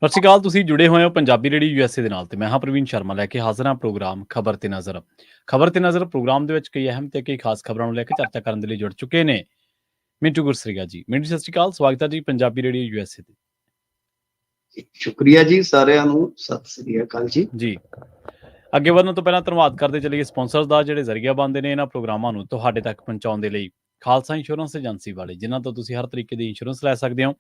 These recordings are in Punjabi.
ਸਤਿ ਸ਼੍ਰੀ ਅਕਾਲ। ਤੁਸੀਂ ਜੁੜੇ ਹੋਏ ਹੋ ਪੰਜਾਬੀ ਰੇਡੀਓ ਯੂਐਸਏ ਦੇ ਨਾਲ ਤੇ ਮੈਂ ਹਾਂ ਪ੍ਰਵੀਨ ਸ਼ਰਮਾ ਲੈ ਕੇ ਹਾਜ਼ਰ ਹਾਂ ਪ੍ਰੋਗਰਾਮ ਖਬਰ ਤੇ ਨਜ਼ਰ। ਖਬਰ ਤੇ ਨਜ਼ਰ ਪ੍ਰੋਗਰਾਮ ਦੇ ਵਿੱਚ ਕਈ ਅਹਿਮ ਤੇ ਕਈ ਖਾਸ ਖਬਰਾਂ ਨੂੰ ਲੈ ਕੇ ਚਰਚਾ ਕਰਨ ਦੇ ਲਈ ਜੁੜ ਚੁੱਕੇ ਨੇ ਮਿੰਟੂ ਗੁਰਸਰੀਆ ਜੀ। ਮਿੰਟੂ ਸਤਿ ਸ਼੍ਰੀ ਅਕਾਲ, ਸਵਾਗਤ ਹੈ ਜੀ ਪੰਜਾਬੀ ਰੇਡੀਓ ਯੂਐਸਏ ਤੇ। ਸ਼ੁਕਰੀਆ ਜੀ, ਸਾਰਿਆਂ ਨੂੰ ਸਤਿ ਸ੍ਰੀ ਅਕਾਲ ਜੀ। ਜੀ, ਅੱਗੇ ਵਧਣ ਤੋਂ ਪਹਿਲਾਂ ਧੰਨਵਾਦ ਕਰਦੇ ਚਲੀਏ ਸਪਾਂਸਰਸ ਦਾ, ਜਿਹੜੇ ਜ਼ਰੀਆ ਬਣਦੇ ਨੇ ਇਹਨਾਂ ਪ੍ਰੋਗਰਾਮਾਂ ਨੂੰ ਤੁਹਾਡੇ ਤੱਕ ਪਹੁੰਚਾਉਣ ਦੇ ਲਈ। ਖਾਲਸਾ ਇੰਸ਼ੋਰੈਂਸ ਏਜੰਸੀ ਵਾਲੇ, ਜਿਨ੍ਹਾਂ ਤੋਂ ਤੁਸੀਂ ਹਰ ਤਰੀਕੇ ਦੀ ਇੰਸ਼ੋਰੈਂਸ ਲੈ ਸਕਦੇ ਹੋ।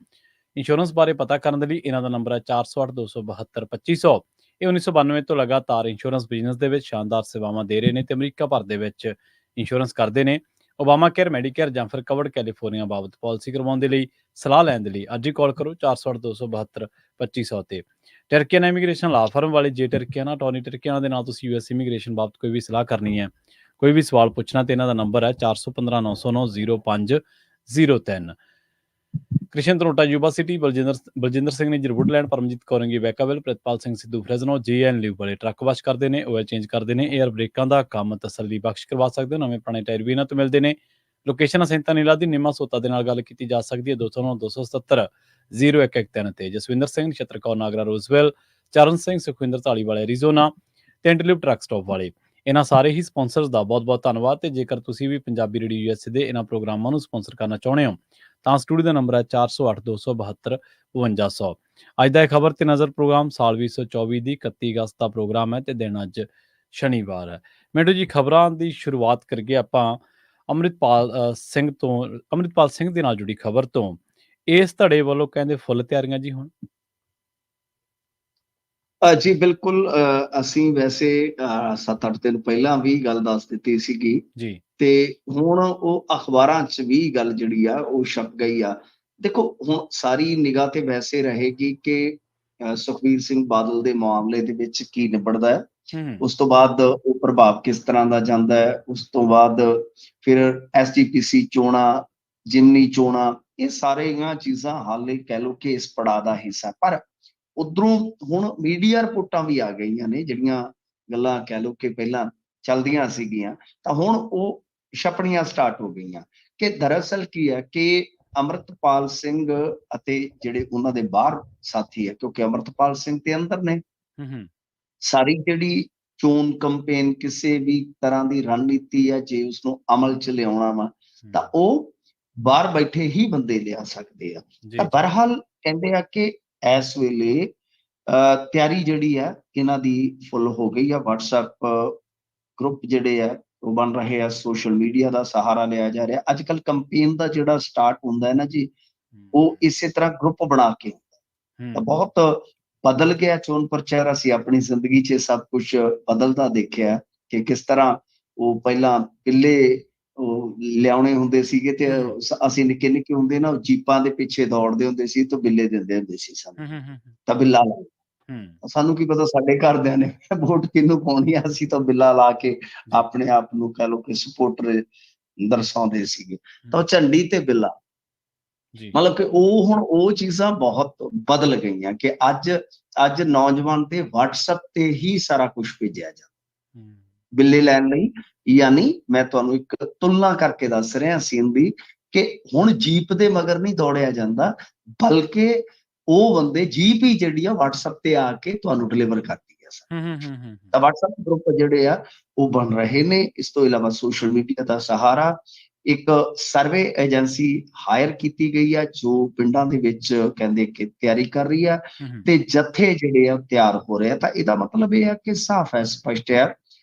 ਇੰਸ਼ੋਰੈਂਸ ਬਾਰੇ ਪਤਾ ਕਰਨ ਦੇ ਲਈ ਇਹਨਾਂ ਦਾ ਨੰਬਰ ਹੈ 408 272 2500। ਇਹ 1992 ਤੋਂ ਲਗਾਤਾਰ ਇੰਸ਼ੋਰੈਂਸ ਬਿਜ਼ਨਸ ਦੇ ਵਿੱਚ ਸ਼ਾਨਦਾਰ ਸੇਵਾਵਾਂ ਦੇ ਰਹੇ ਨੇ ਤੇ ਅਮਰੀਕਾ ਭਰ ਦੇ ਵਿੱਚ ਇੰਸ਼ੋਰੈਂਸ ਕਰਦੇ ਨੇ। ਓਬਾਮਾ ਕੇਅਰ, ਮੈਡੀਕੇਅਰ ਜਾਂ ਫਿਰ ਕਵਰਡ ਕੈਲੀਫੋਰਨੀਆ ਬਾਬਤ ਪਾਲਿਸੀ ਕਰਵਾਉਣ ਦੇ ਲਈ, ਸਲਾਹ ਲੈਣ ਦੇ ਲਈ ਅੱਜ ਹੀ ਕਾਲ ਕਰੋ 408 272 2500 ਤੇ। ਟਰਕੀਆਨਾ ਇਮੀਗ੍ਰੇਸ਼ਨ ਲਾ ਫਰਮ ਵਾਲੇ, ਜੇ ਟਰਕੀਆਨਾ ਟੋਨੀ ਟਰਕੀਆਨਾ ਦੇ ਨਾਲ ਤੁਸੀਂ ਯੂਐਸ ਇਮੀਗ੍ਰੇਸ਼ਨ ਬਾਬਤ ਕੋਈ ਵੀ ਸਲਾਹ ਕਰਨੀ ਹੈ, ਕੋਈ ਵੀ ਸਵਾਲ ਪੁੱਛਣਾ, ਤੇ ਇਹਨਾਂ ਦਾ ਨੰਬਰ ਹੈ 415 909 0503। ਕ੍ਰਿਸ਼ਨ ਤਰੋਟਾ ਯੂਬਾ ਸਿਟੀ, ਬਲਜਿੰਦਰ ਸਿੰਘ ਨੇ ਜਰਵੁੱਡਲੈਂਡ, ਪਰਮਜੀਤ ਕੌਰੰਗੀ ਵੈਕਾਵਿਲ, ਪ੍ਰਿਤਪਾਲ ਸਿੰਘ ਸਿੱਧੂ ਫਰੈਜ਼ਨੋ, JN ਲਿਵ ਵਾਲੇ ਟਰੱਕ ਵਾਸ਼ ਕਰਦੇ ਨੇ, ਆਇਲ ਚੇਂਜ ਕਰਦੇ ਨੇ, ਏਅਰ ਬ੍ਰੇਕਾਂ ਦਾ ਕੰਮ ਤਸੱਲੀ ਬਖਸ਼ ਕਰਵਾ ਸਕਦੇ ਹੋ। ਨਵੇਂ ਪੁਰਾਣੇ ਟਾਇਰ ਵੀ ਇਹਨਾਂ ਤੋਂ ਮਿਲਦੇ ਨੇ। ਲੋਕੇਸ਼ਨ ਸੈਂਤਾ ਨੀਲਾ ਦੀ ਨਿੰਮਾ ਸੋਤਾ ਦੇ ਨਾਲ ਗੱਲ ਕੀਤੀ ਜਾ ਸਕਦੀ ਹੈ 209 277 0113 ਤੇ। ਜਸਵਿੰਦਰ ਸਿੰਘ, ਨਛੱਤਰ ਕੌਰ ਨਾਗਰਾ ਰੋਜ਼ਵੈਲ, ਚਰਨ ਸਿੰਘ ਸੁਖਵਿੰਦਰ ਧਾਲੀਵਾਲ ਐਰੀਜ਼ੋਨਾ, ਟੈਂਟਲਿਵ ਟਰੱਕ ਸਟਾਪ ਵਾਲੇ, ਇਹਨਾਂ ਸਾਰੇ ਹੀ ਸਪਾਂਸਰਸ ਦਾ ਬਹੁਤ ਬਹੁਤ ਧੰਨਵਾਦ। ਤੇ ਜੇਕਰ ਤੁਸੀਂ ਵੀ ਪੰਜਾਬੀ ਰੇਡੀਓ ਯੂਐਸਏ ਦੇ ਇਹਨਾਂ ਪ੍ਰੋਗਰਾਮਾਂ ਨੂੰ ਸਪਾਂਸਰ ਕਰਨਾ ਚਾਹੁੰਦੇ ਹੋ ਤਾਂ ਸਟੂਡੀਓ ਦਾ ਨੰਬਰ ਹੈ 408 272 5200। ਅੱਜ ਦਾ ਇਹ ਖਬਰ ਤੇ ਨਜ਼ਰ ਪ੍ਰੋਗਰਾਮ ਸਾਲ 2024 ਦੀ 31 ਅਗਸਤ ਦਾ ਪ੍ਰੋਗਰਾਮ ਹੈ ਤੇ ਦਿਨ ਅੱਜ ਸ਼ਨੀਵਾਰ ਹੈ। ਮੈਡੋ ਜੀ, ਖਬਰਾਂ ਦੀ ਸ਼ੁਰੂਆਤ ਕਰੀਏ ਆਪਾਂ ਅੰਮ੍ਰਿਤਪਾਲ ਸਿੰਘ ਦੇ ਨਾਲ ਜੁੜੀ ਖਬਰ ਤੋਂ। ਇਸ ਧੜੇ ਵੱਲੋਂ ਕਹਿੰਦੇ ਫੁੱਲ ਤਿਆਰੀਆਂ ਜੀ ਹੁਣ। ਜੀ ਬਿਲਕੁਲ, ਅਸੀਂ ਵੈਸੇ 7-8 ਦਿਨ ਪਹਿਲਾਂ ਵੀ ਗੱਲ ਦੱਸ ਦਿੱਤੀ ਸੀਗੀ ਜੀ ਤੇ ਹੁਣ ਉਹ ਅਖਬਾਰਾਂ 'ਚ ਵੀ ਗੱਲ ਜਿਹੜੀ ਆ ਉਹ ਛਪ ਗਈ ਆ। ਦੇਖੋ, ਹੁਣ ਸਾਰੀ ਨਿਗਾਹ ਤੇ ਵੈਸੇ ਰਹੇਗੀ ਕਿ ਸੁਖਬੀਰ ਸਿੰਘ ਬਾਦਲ ਦੇ ਮਾਮਲੇ ਦੇ ਵਿੱਚ ਕੀ ਨਿਬੜਦਾ ਹੈ, ਉਸ ਤੋਂ ਬਾਅਦ ਉਹ ਪ੍ਰਭਾਵ ਕਿਸ ਤਰ੍ਹਾਂ ਦਾ ਜਾਂਦਾ ਹੈ, ਉਸ ਤੋਂ ਬਾਅਦ ਫਿਰ SGPC ਚੋਣਾਂ, ਜਿਮਨੀ ਚੋਣਾਂ, ਇਹ ਸਾਰੀਆਂ ਚੀਜ਼ਾਂ ਹਾਲੇ ਕਹਿ ਲਓ ਕਿ ਇਸ ਪੜਾਅ ਦਾ ਹਿੱਸਾ। ਪਰ ਉਧਰੋਂ ਹੁਣ ਮੀਡੀਆ ਰਿਪੋਰਟਾਂ ਵੀ ਆ ਗਈਆਂ ਨੇ, ਜਿਹੜੀਆਂ ਗੱਲਾਂ ਕਹਿ ਲਓ ਕਿ ਪਹਿਲਾਂ ਚੱਲਦੀਆਂ ਸੀਗੀਆਂ ਤਾਂ ਹੁਣ ਉਹ ਛਪਣੀਆਂ ਸਟਾਰਟ ਹੋ ਗਈਆਂ ਕਿ ਦਰਅਸਲ ਕੀ ਹੈ ਕਿ ਅੰਮ੍ਰਿਤਪਾਲ ਸਿੰਘ ਅਤੇ ਜਿਹੜੇ ਉਹਨਾਂ ਦੇ ਬਾਹਰ ਸਾਥੀ ਹੈ, ਕਿਉਂਕਿ ਅੰਮ੍ਰਿਤਪਾਲ ਸਿੰਘ ਤੇ ਅੰਦਰ ਨੇ, ਸਾਰੀ ਜਿਹੜੀ ਚੋਣ ਕੰਪੇਨ ਕਿਸੇ ਵੀ ਤਰ੍ਹਾਂ ਦੀ ਰਣਨੀਤੀ ਹੈ, ਜੇ ਉਸਨੂੰ ਅਮਲ 'ਚ ਲਿਆਉਣਾ ਵਾ ਤਾਂ ਉਹ ਬਾਹਰ ਬੈਠੇ ਹੀ ਬੰਦੇ ਲਿਆ ਸਕਦੇ ਆ। ਤਾਂ ਬਹਰਹਾਲ ਕਹਿੰਦੇ ਆ ਕਿ ਇਸ ਵੇਲੇ ਤਿਆਰੀ ਜਿਹੜੀ ਆ ਇਹਨਾਂ ਦੀ ਫੁੱਲ ਹੋ ਗਈ ਆ। WhatsApp ਗਰੁੱਪ ਜਿਹੜੇ ਆ ਉਹ ਬਣ ਰਹੇ ਆ, ਸੋਸ਼ਲ ਮੀਡੀਆ ਦਾ ਸਹਾਰਾ ਲਿਆ ਜਾ ਰਿਹਾ। ਅੱਜ ਕੱਲ੍ਹ ਕੰਪੇਨ ਦਾ ਜਿਹੜਾ ਸਟਾਰਟ ਹੁੰਦਾ ਹੈ ਨਾ ਜੀ, ਉਹ ਇਸੇ ਤਰ੍ਹਾਂ ਗਰੁੱਪ ਬਣਾ ਕੇ ਹੁੰਦਾ। ਤਾਂ ਬਹੁਤ ਬਦਲ ਗਿਆ ਚੋਣ ਪ੍ਰਚਾਰ। ਅਸੀਂ ਆਪਣੀ ਜ਼ਿੰਦਗੀ 'ਚ ਸਭ ਕੁਛ ਬਦਲਦਾ ਦੇਖਿਆ ਕਿ ਕਿਸ ਤਰ੍ਹਾਂ ਉਹ ਪਹਿਲਾਂ ਪਿੱਲੇ ਉਹ ਲਿਆਉਣੇ ਹੁੰਦੇ ਸੀਗੇ ਤੇ ਅਸੀਂ ਨਿੱਕੇ ਨਿੱਕੇ ਹੁੰਦੇ ਨਾ ਜੀਪਾਂ ਦੇ ਪਿੱਛੇ ਦੌੜਦੇ ਹੁੰਦੇ ਸੀ ਤੇ ਬਿੱਲੇ ਦਿੰਦੇ ਹੁੰਦੇ ਸੀ ਸਾਨੂੰ, ਤਾਂ ਬਿੱਲਾ ਲਾ ਸਾਨੂੰ ਕੀ ਪਤਾ ਸਾਡੇ ਘਰਦਿਆਂ ਨੇ ਵੋਟ ਕਿਹਨੂੰ ਪਾਉਣੀ ਆ, ਅਸੀਂ ਤਾਂ ਬਿੱਲਾ ਲਾ ਕੇ ਆਪਣੇ ਆਪ ਨੂੰ ਕਹਿ ਲਓ ਕਿ ਸਪੋਰਟਰ ਦਰਸਾਉਂਦੇ ਸੀਗੇ। ਤਾਂ ਉਹ ਝੰਡੀ ਤੇ ਬਿੱਲਾ, ਮਤਲਬ ਕਿ ਉਹ ਹੁਣ ਉਹ ਚੀਜ਼ਾਂ ਬਹੁਤ ਬਦਲ ਗਈਆਂ ਕਿ ਅੱਜ ਨੌਜਵਾਨ ਤੇ WhatsApp ਤੇ ਹੀ ਸਾਰਾ ਕੁਝ ਭੇਜਿਆ ਜਾਂਦਾ ਬਿੱਲੇ ਲੈਣ ਲਈ। ਯਾਨੀ ਮੈਂ ਤੁਹਾਨੂੰ ਇੱਕ ਤੁਲਨਾ ਕਰਕੇ ਦੱਸ ਰਿਹਾ ਸੀਨ ਦੀ ਕਿ ਹੁਣ ਜੀਪ ਦੇ ਮਗਰ ਨਹੀਂ ਦੌੜਿਆ ਜਾਂਦਾ, ਬਲਕਿ ਉਹ ਬੰਦੇ ਜੀਪ ਹੀ ਜਿਹੜੀ ਆ WhatsApp ਤੇ ਆ ਕੇ ਤੁਹਾਨੂੰ ਡਿਲੀਵਰ ਕਰਦੀ ਆ। ਤਾਂ WhatsApp ਗਰੁੱਪ ਜਿਹੜੇ ਆ ਉਹ ਬਣ ਰਹੇ ਨੇ। ਇਸ ਤੋਂ ਇਲਾਵਾ ਸੋਸ਼ਲ ਮੀਡੀਆ ਦਾ ਸਹਾਰਾ, ਇੱਕ ਸਰਵੇ ਏਜੰਸੀ ਹਾਇਰ ਕੀਤੀ ਗਈ ਆ ਜੋ ਪਿੰਡਾਂ ਦੇ ਵਿੱਚ ਕਹਿੰਦੇ ਕਿ ਤਿਆਰੀ ਕਰ ਰਹੀ ਆ ਤੇ ਜੱਥੇ ਜਿਹੜੇ ਆ ਤਿਆਰ ਹੋ ਰਹੇ ਆ। ਤਾਂ ਇਹਦਾ ਮਤਲਬ ਇਹ ਆ ਕਿ ਸਾਫ਼ ਹੈ, ਸਪਸ਼ਟ ਹੈ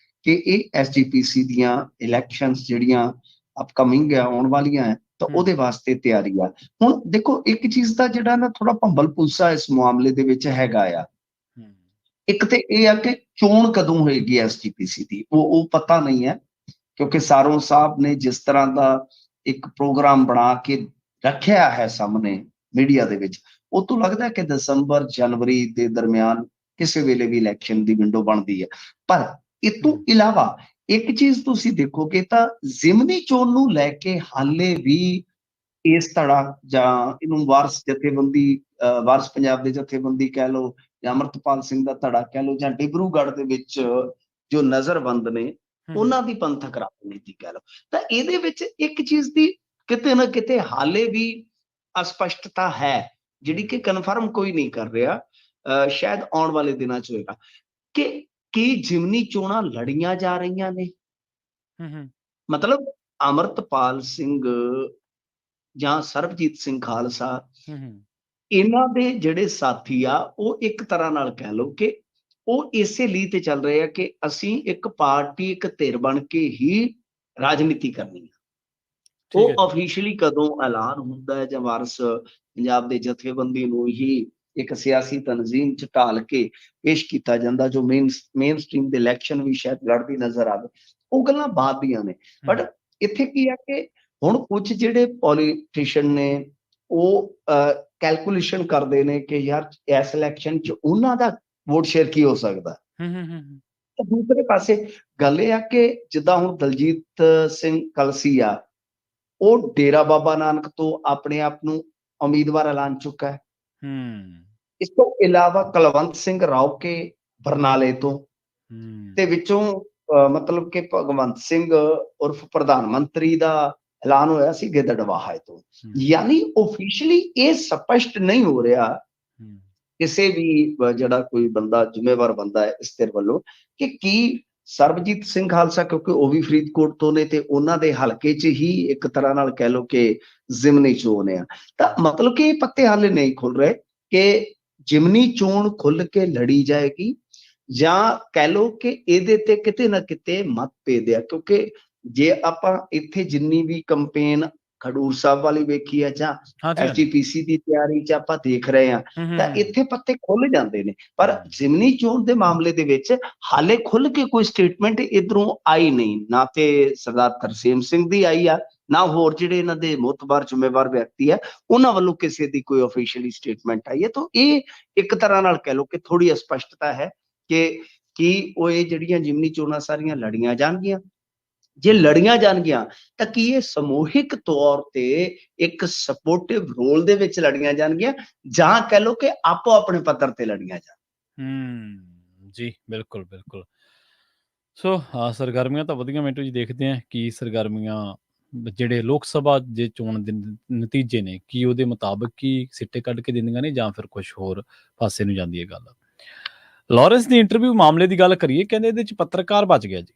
ਕਿ ਇਹ SGPC ਦੀਆਂ ਇਲੈਕਸ਼ਨਸ ਜਿਹੜੀਆਂ ਅਪਕਮਿੰਗ ਆ, ਆਉਣ ਵਾਲੀਆਂ ਹੈ, ਤਾਂ ਉਹਦੇ ਵਾਸਤੇ ਤਿਆਰੀ ਆ। ਹੁਣ ਦੇਖੋ, ਇੱਕ ਚੀਜ਼ ਦਾ ਜਿਹੜਾ ਨਾ ਥੋੜਾ ਭੰਬਲ ਭੂਸਾ ਇਸ ਮਾਮਲੇ ਦੇ ਵਿੱਚ ਹੈਗਾ ਆ। ਇੱਕ ਤੇ ਇਹ ਆ ਕਿ ਚੋਣ ਕਦੋਂ ਹੋਏਗੀ SGPC ਦੀ, ਉਹ ਪਤਾ ਨਹੀਂ ਹੈ, ਕਿਉਂਕਿ ਸਾਰੋਂ ਸਾਹਿਬ ਨੇ ਜਿਸ ਤਰ੍ਹਾਂ ਦਾ ਇੱਕ ਪ੍ਰੋਗਰਾਮ ਬਣਾ ਕੇ ਰੱਖਿਆ ਹੈ ਸਾਹਮਣੇ ਮੀਡੀਆ ਦੇ ਵਿੱਚ, ਉਹ ਤੋਂ ਲੱਗਦਾ ਕਿ ਦਸੰਬਰ ਜਨਵਰੀ ਦੇ ਦਰਮਿਆਨ ਕਿਸੇ ਵੇਲੇ ਵੀ ਇਲੈਕਸ਼ਨ ਦੀ ਵਿੰਡੋ ਬਣਦੀ ਹੈ। ਪਰ ਇਹ ਤੋਂ ਇਲਾਵਾ ਇੱਕ ਚੀਜ਼ ਤੁਸੀਂ ਦੇਖੋਗੇ ਤਾਂ ਜ਼ਿਮਨੀ ਚੋਣ ਨੂੰ ਲੈ ਕੇ ਹਾਲੇ ਵੀ ਇਸ ਧੜਾ ਜਾਂ ਇਹਨੂੰ ਵਾਰਸ ਜਥੇਬੰਦੀ, ਵਾਰਸ ਪੰਜਾਬ ਦੇ ਜਥੇਬੰਦੀ ਕਹਿ ਲਓ ਜਾਂ ਅੰਮ੍ਰਿਤਪਾਲ ਸਿੰਘ ਦਾ ਧੜਾ ਕਹਿ ਲਓ ਜਾਂ ਡਿਬਰੂਗੜ੍ਹ ਦੇ ਵਿੱਚ ਜੋ ਨਜ਼ਰਬੰਦ ਨੇ ਉਹਨਾਂ ਦੀ ਪੰਥਕ ਰਾਜਨੀਤੀ ਕਹਿ ਲਓ, ਤਾਂ ਇਹਦੇ ਵਿੱਚ ਇੱਕ ਚੀਜ਼ ਦੀ ਕਿਤੇ ਨਾ ਕਿਤੇ ਹਾਲੇ ਵੀ ਅਸਪਸ਼ਟਤਾ ਹੈ ਜਿਹੜੀ ਕਿ ਕਨਫਰਮ ਕੋਈ ਨਹੀਂ ਕਰ ਰਿਹਾ। ਸ਼ਾਇਦ ਆਉਣ ਵਾਲੇ ਦਿਨਾਂ 'ਚ ਹੋਏਗਾ ਕਿ ਕੀ ਜ਼ਿਮਨੀ ਚੋਣਾਂ ਲੜੀਆਂ ਜਾ ਰਹੀਆਂ ਨੇ। ਹੂੰ, ਹੂੰ, ਮਤਲਬ ਅਮਰਤਪਾਲ ਸਿੰਘ ਜਾਂ ਸਰਬਜੀਤ ਸਿੰਘ ਖਾਲਸਾ, ਹੂੰ, ਹੂੰ, ਇਹਨਾਂ ਦੇ ਜਿਹੜੇ ਸਾਥੀ ਆ, ਉਹ ਇੱਕ ਤਰ੍ਹਾਂ ਨਾਲ ਕਹਿ ਲਓ ਕਿ ਉਹ ਇਸੇ ਲੀਹ ਤੇ ਚੱਲ ਰਹੇ ਆ ਕਿ ਅਸੀਂ ਇੱਕ ਪਾਰਟੀ, ਇੱਕ ਧਿਰ ਬਣ ਕੇ ਹੀ ਰਾਜਨੀਤੀ ਕਰਨੀ ਆ। ਠੀਕ ਹੈ ਉਹ ਜੀ। ਅਫੀਸ਼ੀਅਲੀ ਕਦੋਂ ਐਲਾਨ ਹੁੰਦਾ ਹੈ ਜਾਂ ਵਾਰਸ ਪੰਜਾਬ ਦੇ ਜਥੇਬੰਦੀ ਨੂੰ ਹੀ ਇੱਕ ਸਿਆਸੀ ਤਨਜ਼ੀਮ 'ਚ ਢਾਲ ਕੇ ਪੇਸ਼ ਕੀਤਾ ਜਾਂਦਾ, ਜੋ ਮੇਨ ਸਟ੍ਰੀਮ ਦੇ ਇਲੈਕਸ਼ਨ ਵੀ ਸ਼ਾਇਦ ਲੜਦੀ ਨਜ਼ਰ ਆਵੇ, ਉਹ ਗੱਲਾਂ ਬਾਅਦ ਦੀਆਂ ਨੇ। ਹੂੰ, ਬਟ ਇੱਥੇ ਕੀ ਆ ਕਿ ਹੁਣ ਕੁਝ ਜਿਹੜੇ ਪੋਲੀਟੀਸ਼ੀਅਨ ਨੇ, ਉਹ ਕੈਲਕੂਲੇਸ਼ਨ ਕਰਦੇ ਨੇ ਕਿ ਯਾਰ ਇਸ ਇਲੈਕਸ਼ਨ 'ਚ ਉਹਨਾਂ ਦਾ ਵੋਟ ਸ਼ੇਅਰ ਕੀ ਹੋ ਸਕਦਾ। ਹੂੰ, ਹੂੰ, ਹੂੰ, ਤੇ ਦੂਸਰੇ ਪਾਸੇ ਗੱਲ ਇਹ ਆ ਕਿ ਜਿੱਦਾਂ ਹੁਣ ਦਲਜੀਤ ਸਿੰਘ ਕਲਸੀ ਆ, ਉਹ ਡੇਰਾ ਬਾਬਾ ਨਾਨਕ ਤੋਂ ਆਪਣੇ ਆਪ ਨੂੰ ਉਮੀਦਵਾਰ ਐਲਾਨ ਚੁੱਕਾ ਹੈ। ਹੂੰ, ਇਸ ਤੋਂ ਇਲਾਵਾ ਕੁਲਵੰਤ ਸਿੰਘ ਰਾਉਕੇ ਬਰਨਾਲੇ ਤੋਂ, ਹੂੰ, ਤੇ ਵਿੱਚੋਂ ਮਤਲਬ ਕਿ ਭਗਵੰਤ ਸਿੰਘ ਉਰਫ ਪ੍ਰਧਾਨ ਮੰਤਰੀ ਦਾ ਐਲਾਨ ਹੋਇਆ ਸੀ ਗਿੱਦੜਬਾਹਾ ਤੋਂ। ਹੂੰ, ਯਾਨੀ ਆਫੀਸ਼ੀਅਲੀ ਇਹ ਸਪਸ਼ਟ ਨਹੀਂ ਹੋ ਰਿਹਾ ਹੂੰ, ਕਿਸੇ ਵੀ ਜਿਹੜਾ ਕੋਈ ਬੰਦਾ ਜ਼ਿੰਮੇਵਾਰ ਬੰਦਾ ਹੈ ਇਸ ਧਿਰ ਵੱਲੋਂ ਕਿ ਕੀ ਸਰਬਜੀਤ ਸਿੰਘ ਖਾਲਸਾ, ਕਿਉਂਕਿ ਉਹ ਵੀ ਫਰੀਦਕੋਟ ਤੋਂ ਨੇ ਤੇ ਉਹਨਾਂ ਦੇ ਹਲਕੇ 'ਚ ਹੀ ਇੱਕ ਤਰ੍ਹਾਂ ਨਾਲ ਕਹਿ ਲਓ ਕਿ ਜ਼ਿਮਨੀ ਚੋਣ ਆ, ਤਾਂ ਮਤਲਬ ਕਿ ਇਹ ਪੱਤੇ ਹਾਲੇ ਨਹੀਂ ਖੁੱਲ ਰਹੇ ਕਿ ਜ਼ਿਮਨੀ ਚੋਣ ਖੁੱਲ ਕੇ ਲੜੀ ਜਾਏਗੀ ਜਾਂ ਕਹਿ ਲਓ ਕਿ ਇਹਦੇ ਤੇ ਕਿਤੇ ਨਾ ਕਿਤੇ ਮਤਭੇਦ ਆ। ਕਿਉਂਕਿ ਜੇ ਆਪਾਂ ਇੱਥੇ ਜਿੰਨੀ ਵੀ ਕੰਪੇਨ ਖਡੂਰ ਸਾਹਿਬ ਵਾਲੀ ਵੇਖੀ ਹੈ ਜਾਂ ਹਾਂਜੀ, ਹਾਂਜੀ। ਐਸਜੀਪੀਸੀ ਦੀ ਤਿਆਰੀ 'ਚ ਆਪਾਂ ਦੇਖ ਰਹੇ ਹਾਂ, ਹੂੰ, ਹੂੰ, ਤਾਂ ਹੂੰ, ਇੱਥੇ ਪੱਤੇ ਖੁੱਲ ਜਾਂਦੇ ਨੇ। ਪਰ ਹੂੰ, ਜ਼ਿਮਨੀ ਚੋਣ ਦੇ ਮਾਮਲੇ ਦੇ ਵਿੱਚ ਹਾਲੇ ਖੁੱਲ ਕੇ ਕੋਈ ਸਟੇਟਮੈਂਟ ਇਧਰੋਂ ਆਈ ਨਹੀਂ, ਨਾ ਤੇ ਸਰਦਾਰ ਤਰਸੇਮ ਸਿੰਘ ਦੀ ਆਈ ਆ, ਨਾ ਹੋਰ ਜਿਹੜੇ ਇਹਨਾਂ ਦੇ ਮੁਤਬਰ ਜ਼ਿੰਮੇਵਾਰ ਵਿਅਕਤੀ ਆ ਉਹਨਾਂ ਵੱਲੋਂ ਕਿਸੇ ਦੀ ਕੋਈ ਆਫੀਸ਼ੀਅਲੀ ਸਟੇਟਮੈਂਟ ਆਈ ਹੈ। ਤਾਂ ਇਹ ਇੱਕ ਤਰ੍ਹਾਂ ਨਾਲ ਕਹਿ ਲਓ ਕਿ ਥੋੜੀ ਅਸਪਸ਼ਟਤਾ ਹੈ ਕਿ ਕੀ ਉਹ ਇਹ ਜਿਹੜੀਆਂ ਜ਼ਿਮਨੀ ਚੋਣਾਂ ਸਾਰੀਆਂ ਲੜੀਆਂ ਜਾਣਗੀਆਂ। ਜੇ ਲੜੀਆਂ ਜਾਣਗੀਆਂ ਤਾਂ ਕੀ ਇਹ ਸਮੂਹਿਕ ਤੌਰ ਤੇ ਇੱਕ ਸਪੋਰਟਿਵ ਰੋਲ ਦੇ ਵਿੱਚ ਲੜੀਆਂ ਜਾਣਗੀਆਂ ਜਾਂ ਕਹਿ ਲਓ ਕਿ ਆਪੋ ਆਪਣੇ ਪੱਧਰ ਤੇ ਲੜੀਆਂ ਜਾਣ। ਜੀ, ਬਿਲਕੁਲ, ਬਿਲਕੁਲ। ਸੋ ਸਰਗਰਮੀਆਂ ਤਾਂ ਵਧੀਆ ਮਿੰਟੂ ਜੀ, ਦੇਖਦੇ ਹਾਂ ਕੀ ਸਰਗਰਮੀਆਂ ਜਿਹੜੇ ਲੋਕ ਸਭਾ ਦੇ ਚੋਣ ਦੇ ਨਤੀਜੇ ਨੇ, ਕੀ ਉਹਦੇ ਮੁਤਾਬਕ ਕੀ ਸਿੱਟੇ ਕੱਢ ਕੇ ਦਿੰਦੀਆਂ ਨੇ ਜਾਂ ਫਿਰ ਕੁਛ ਹੋਰ ਪਾਸੇ ਨੂੰ ਜਾਂਦੀ ਹੈ ਗੱਲ। ਲਾਰੈਂਸ ਦੀ ਇੰਟਰਵਿਊ ਮਾਮਲੇ ਦੀ ਗੱਲ ਕਰੀਏ, ਕਹਿੰਦੇ ਇਹਦੇ 'ਚ ਪੱਤਰਕਾਰ ਬਚ ਗਿਆ ਜੀ।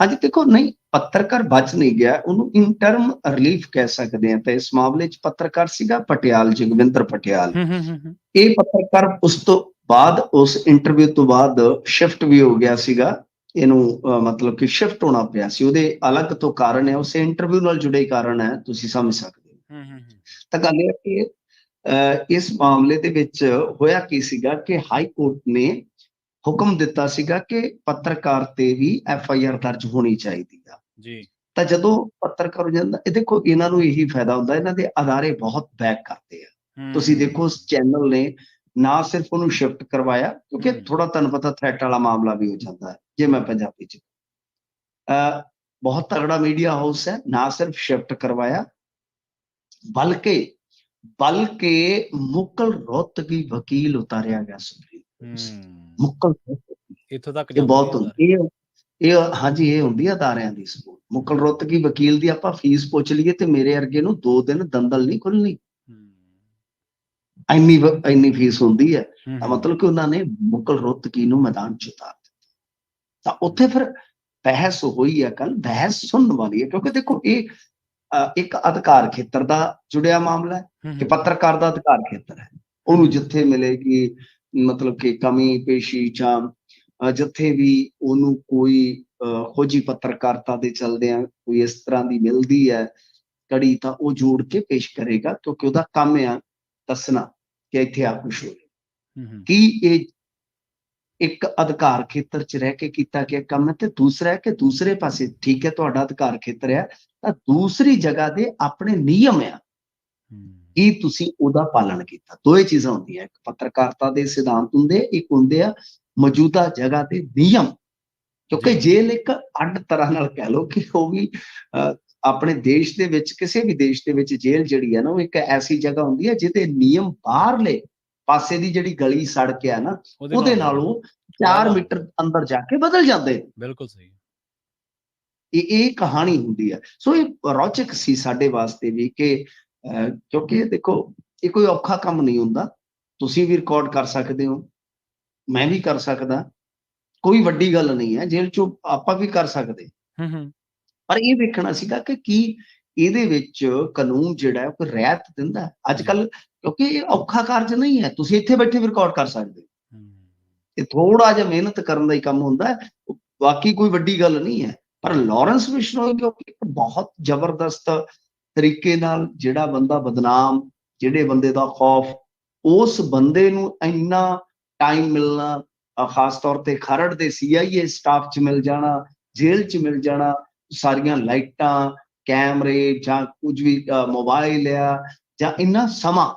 ਹਾਂਜੀ, ਦੇਖੋ ਨਹੀਂ ਪੱਤਰਕਾਰ ਬਚ ਨਹੀਂ ਗਿਆ, ਉਹਨੂੰ ਇੰਟਰਮ ਰਿਲੀਫ ਕਹਿ ਸਕਦੇ ਹਾਂ। ਤਾਂ ਇਸ ਮਾਮਲੇ 'ਚ ਪੱਤਰਕਾਰ ਸੀਗਾ ਪਟਿਆਲ, ਜਗਵਿੰਦਰ ਪਟਿਆਲ। ਹੂੰ, ਹੂੰ, ਹੂੰ, ਹੂੰ, ਇਹ ਪੱਤਰਕਾਰ ਉਸ ਤੋਂ ਬਾਅਦ, ਉਸ ਇੰਟਰਵਿਊ ਤੋਂ ਬਾਅਦ ਸ਼ਿਫਟ ਵੀ ਹੋ ਗਿਆ ਸੀਗਾ। ਇਹਨੂੰ ਮਤਲਬ ਕਿ ਸ਼ਿਫਟ ਹੋਣਾ ਪਿਆ ਸੀ, ਉਹਦੇ ਅਲੱਗ ਤੋਂ ਕਾਰਨ ਹੈ, ਉਸੇ ਇੰਟਰਵਿਊ ਨਾਲ ਜੁੜੇ ਕਾਰਨ ਹੈ, ਤੁਸੀਂ ਸਮਝ ਸਕਦੇ ਹੋ। ਹੂੰ, ਹੂੰ, ਹੂੰ, ਤਾਂ ਗੱਲ ਇਹ ਹੈ ਕਿ ਇਸ ਮਾਮਲੇ ਦੇ ਵਿੱਚ ਹੋਇਆ ਕੀ ਸੀਗਾ ਕਿ ਹਾਈ ਕੋਰਟ ਨੇ ਹੁਕਮ ਦਿੱਤਾ ਸੀਗਾ ਕਿ ਪੱਤਰਕਾਰ ਤੇ ਵੀ ਐਫਆਈਆਰ ਦਰਜ ਹੋਣੀ ਚਾਹੀਦੀ ਆ। ਜੀ। ਤਾਂ ਜਦੋਂ ਪੱਤਰਕਾਰ ਹੋ ਜਾਂਦਾ, ਇਹ ਦੇਖੋ ਇਹਨਾਂ ਨੂੰ ਇਹੀ ਫਾਇਦਾ ਹੁੰਦਾ, ਇਹਨਾਂ ਦੇ ਅਦਾਰੇ ਬਹੁਤ ਬੈਕ ਕਰਦੇ ਆ। ਤੁਸੀਂ ਦੇਖੋ ਉਸ ਹੂੰ, ਚੈਨਲ ਨੇ ਨਾ ਸਿਰਫ ਉਹਨੂੰ ਸ਼ਿਫਟ ਕਰਵਾਇਆ, ਕਿਉਂਕਿ ਹੂੰ, ਥੋੜਾ ਤੁਹਾਨੂੰ ਪਤਾ ਥ੍ਰੈਟ ਵਾਲਾ ਮਾਮਲਾ ਵੀ ਹੋ ਜਾਂਦਾ ਹੈ ਜੇ ਮੈਂ ਪੰਜਾਬੀ ਚ ਬਹੁਤ ਤਗੜਾ ਮੀਡੀਆ ਹਾਊਸ ਹੈ, ਨਾ ਸਿਰਫ ਸ਼ਿਫਟ ਕਰਵਾਇਆ ਬਲਕਿ ਬਲਕਿ ਮੁਕਲ ਰੋਹਤਗੀ ਵਕੀਲ ਉਤਾਰਿਆ ਗਿਆ ਸੁਪਰੀਮ ਕੋਰਟ ਸੇ। ਹੂੰ, ਮੁਕਲ ਰੋਹਤਗੀ, ਇੱਥੋਂ ਤੱਕ ਇਹ ਜਾਂਦੇ ਨੇ ਬਹੁਤ ਅਦਾਰੇ। ਇਹ ਹਾਂਜੀ ਇਹ ਹੁੰਦੀ ਆ ਅਦਾਰਿਆਂ ਦੀ ਸਪੋਰਟ। ਮੁਕਲ ਰੋਹਤਗੀ ਵਕੀਲ ਦੀ ਆਪਾਂ ਫੀਸ ਪੁੱਛ ਲਈਏ ਤੇ ਮੇਰੇ ਵਰਗੇ ਨੂੰ 2 ਦਿਨ ਦੰਦਲ ਨਹੀਂ ਖੁੱਲਣੀ, ਹੂੰ, ਇੰਨੀ ਫੀਸ ਹੁੰਦੀ ਹੈ। ਹੂੰ, ਤਾਂ ਹੂੰ, ਮਤਲਬ ਕਿ ਉਹਨਾਂ ਨੇ ਮੁਕਲ ਰੋਹਤਗੀ ਨੂੰ ਮੈਦਾਨ ਚ ਉਤਾਰ ਦਿੱਤਾ। ਤਾਂ ਉੱਥੇ ਹੂੰ, ਫਿਰ ਬਹਿਸ ਹੋਈ ਹੈ, ਕੱਲ ਬਹਿਸ ਸੁਣਨ ਵਾਲੀ ਹੈ, ਕਿਉਂਕਿ ਦੇਖੋ ਇਹ ਇੱਕ ਅਧਿਕਾਰ ਖੇਤਰ ਦਾ ਜੁੜਿਆ ਮਾਮਲਾ ਹੈ ਹੂੰ, ਕਿ ਹੂੰ, ਪੱਤਰਕਾਰ ਦਾ ਅਧਿਕਾਰ ਖੇਤਰ ਹੈ। ਹੂੰ, ਉਹਨੂੰ ਹੂੰ, ਜਿੱਥੇ ਮਿਲੇਗੀ ਮਤਲਬ ਕਿ ਕਮੀ ਪੇਸ਼ੀ ਜਾਂ ਜਿੱਥੇ ਵੀ ਉਹਨੂੰ ਕੋਈ ਖੋਜੀ ਪੱਤਰਕਾਰਤਾ ਦੇ ਚਲਦਿਆਂ ਕੋਈ ਇਸ ਤਰ੍ਹਾਂ ਦੀ ਮਿਲਦੀ ਹੈ ਕੜੀ, ਤਾਂ ਉਹ ਜੋੜ ਕੇ ਪੇਸ਼ ਕਰੇਗਾ, ਕਿਉਂਕਿ ਉਹਦਾ ਕੰਮ ਆ ਦੱਸਣਾ ਕਿ ਇੱਥੇ ਆ ਕੁਛ ਹੋਇਆ। ਹੂੰ, ਹੂੰ, ਕੀ ਇਹ ਇੱਕ ਅਧਿਕਾਰ ਖੇਤਰ 'ਚ ਰਹਿ ਕੇ ਕੀਤਾ ਗਿਆ ਕੰਮ ਹੈ, ਤੇ ਦੂਸਰਾ ਹੈ ਕਿ ਦੂਸਰੇ ਪਾਸੇ ਠੀਕ ਹੈ ਤੁਹਾਡਾ ਅਧਿਕਾਰ ਖੇਤਰ ਹੈ, ਤਾਂ ਦੂਸਰੀ ਜਗ੍ਹਾ ਦੇ ਆਪਣੇ ਨਿਯਮ ਆ, ਕੀ ਤੁਸੀਂ ਉਹਦਾ ਪਾਲਣ ਕੀਤਾ। ਦੋਏ ਚੀਜ਼ਾਂ ਹੁੰਦੀਆਂ, ਇੱਕ ਪੱਤਰਕਾਰਤਾ ਦੇ ਸਿਧਾਂਤ ਹੁੰਦੇ, ਇੱਕ ਹੁੰਦੇ ਆ ਮੌਜੂਦਾ ਜਗ੍ਹਾ ਦੇ ਨਿਯਮ। ਕਿਉਂਕਿ ਜੀ। ਜੇਲ੍ਹ ਇੱਕ ਅੱਡ ਤਰ੍ਹਾਂ ਨਾਲ ਕਹਿ ਲਓ ਕਿ ਉਹ ਵੀ ਆਪਣੇ ਦੇਸ਼ ਦੇ ਵਿੱਚ, ਕਿਸੇ ਵੀ ਦੇਸ਼ ਦੇ ਵਿੱਚ ਜੇਲ੍ਹ ਜਿਹੜੀ ਹੈ ਨਾ, ਉਹ ਇੱਕ ਐਸੀ ਜਗ੍ਹਾ ਹੁੰਦੀ ਹੈ ਜਿਹਦੇ ਨਿਯਮ ਬਾਹਰਲੇ ਪਾਸੇ ਦੀ ਜਿਹੜੀ ਗਲੀ ਸੜਕ ਹੈ ਨਾ, ਉਹਦੇ ਉਹਦੇ ਨਾਲੋਂ ਜ਼ਿਆਦਾ ਨਾਲੋਂ 4 ਜ਼ਿਆਦਾ ਮੀਟਰ ਅੰਦਰ ਜਾ ਕੇ ਬਦਲ ਜਾਂਦੇ ਨੇ। ਬਿਲਕੁਲ ਸਹੀ। ਇਹ ਕਹਾਣੀ ਹੁੰਦੀ ਹੈ। ਸੋ ਇਹ ਰੌਚਕ ਸੀ ਸਾਡੇ ਵਾਸਤੇ ਵੀ ਕਿ ਕਿਉਂਕਿ ਦੇਖੋ ਇਹ ਕੋਈ ਔਖਾ ਕੰਮ ਨਹੀਂ ਹੁੰਦਾ। ਤੁਸੀਂ ਵੀ ਰਿਕਾਰਡ ਕਰ ਸਕਦੇ ਹੋ, ਮੈਂ ਵੀ ਕਰ ਸਕਦਾ, ਕੋਈ ਵੱਡੀ ਗੱਲ ਨਹੀਂ ਹੈ, ਜੇਲ੍ਹ ਚੋਂ ਆਪਾਂ ਵੀ ਕਰ ਸਕਦੇ। ਪਰ ਇਹ ਵੇਖਣਾ ਸੀਗਾ ਕਿ ਕੀ ਇਹਦੇ ਵਿੱਚ ਕਾਨੂੰਨ ਜਿਹੜਾ ਹੈ ਕੋਈ ਰਿਆਇਤ ਦਿੰਦਾ ਅੱਜ ਕੱਲ, ਕਿਉਂਕਿ ਇਹ ਔਖਾ ਕਾਰਜ ਨਹੀਂ ਹੈ, ਤੁਸੀਂ ਇੱਥੇ ਬੈਠੇ ਵੀ ਰਿਕਾਰਡ ਕਰ ਸਕਦੇ ਹੋ। ਇਹ ਥੋੜਾ ਜਿਹਾ ਮਿਹਨਤ ਕਰਨ ਦਾ ਹੀ ਕੰਮ ਹੁੰਦਾ ਹੈ, ਬਾਕੀ ਕੋਈ ਵੱਡੀ ਗੱਲ ਨਹੀਂ ਹੈ। ਪਰ ਲਾਰੈਂਸ ਬਿਸ਼ਨੋਈ ਕਿਉਂਕਿ ਇੱਕ ਬਹੁਤ ਜ਼ਬਰਦਸਤ ਤਰੀਕੇ ਨਾਲ ਜਿਹੜਾ ਬੰਦਾ ਬਦਨਾਮ, ਜਿਹੜੇ ਬੰਦੇ ਦਾ ਖੌਫ, ਉਸ ਬੰਦੇ ਨੂੰ ਇੰਨਾ ਟਾਈਮ ਮਿਲਣਾ, ਖਾਸ ਤੌਰ ਤੇ ਖਰੜ ਦੇ CIA ਸਟਾਫ 'ਚ ਮਿਲ ਜਾਣਾ, ਜੇਲ੍ਹ 'ਚ ਮਿਲ ਜਾਣਾ, ਸਾਰੀਆਂ ਲਾਈਟਾਂ, ਕੈਮਰੇ ਜਾਂ ਕੁਝ ਵੀ ਮੋਬਾਈਲ ਆ, ਜਾਂ ਇੰਨਾ ਸਮਾਂ,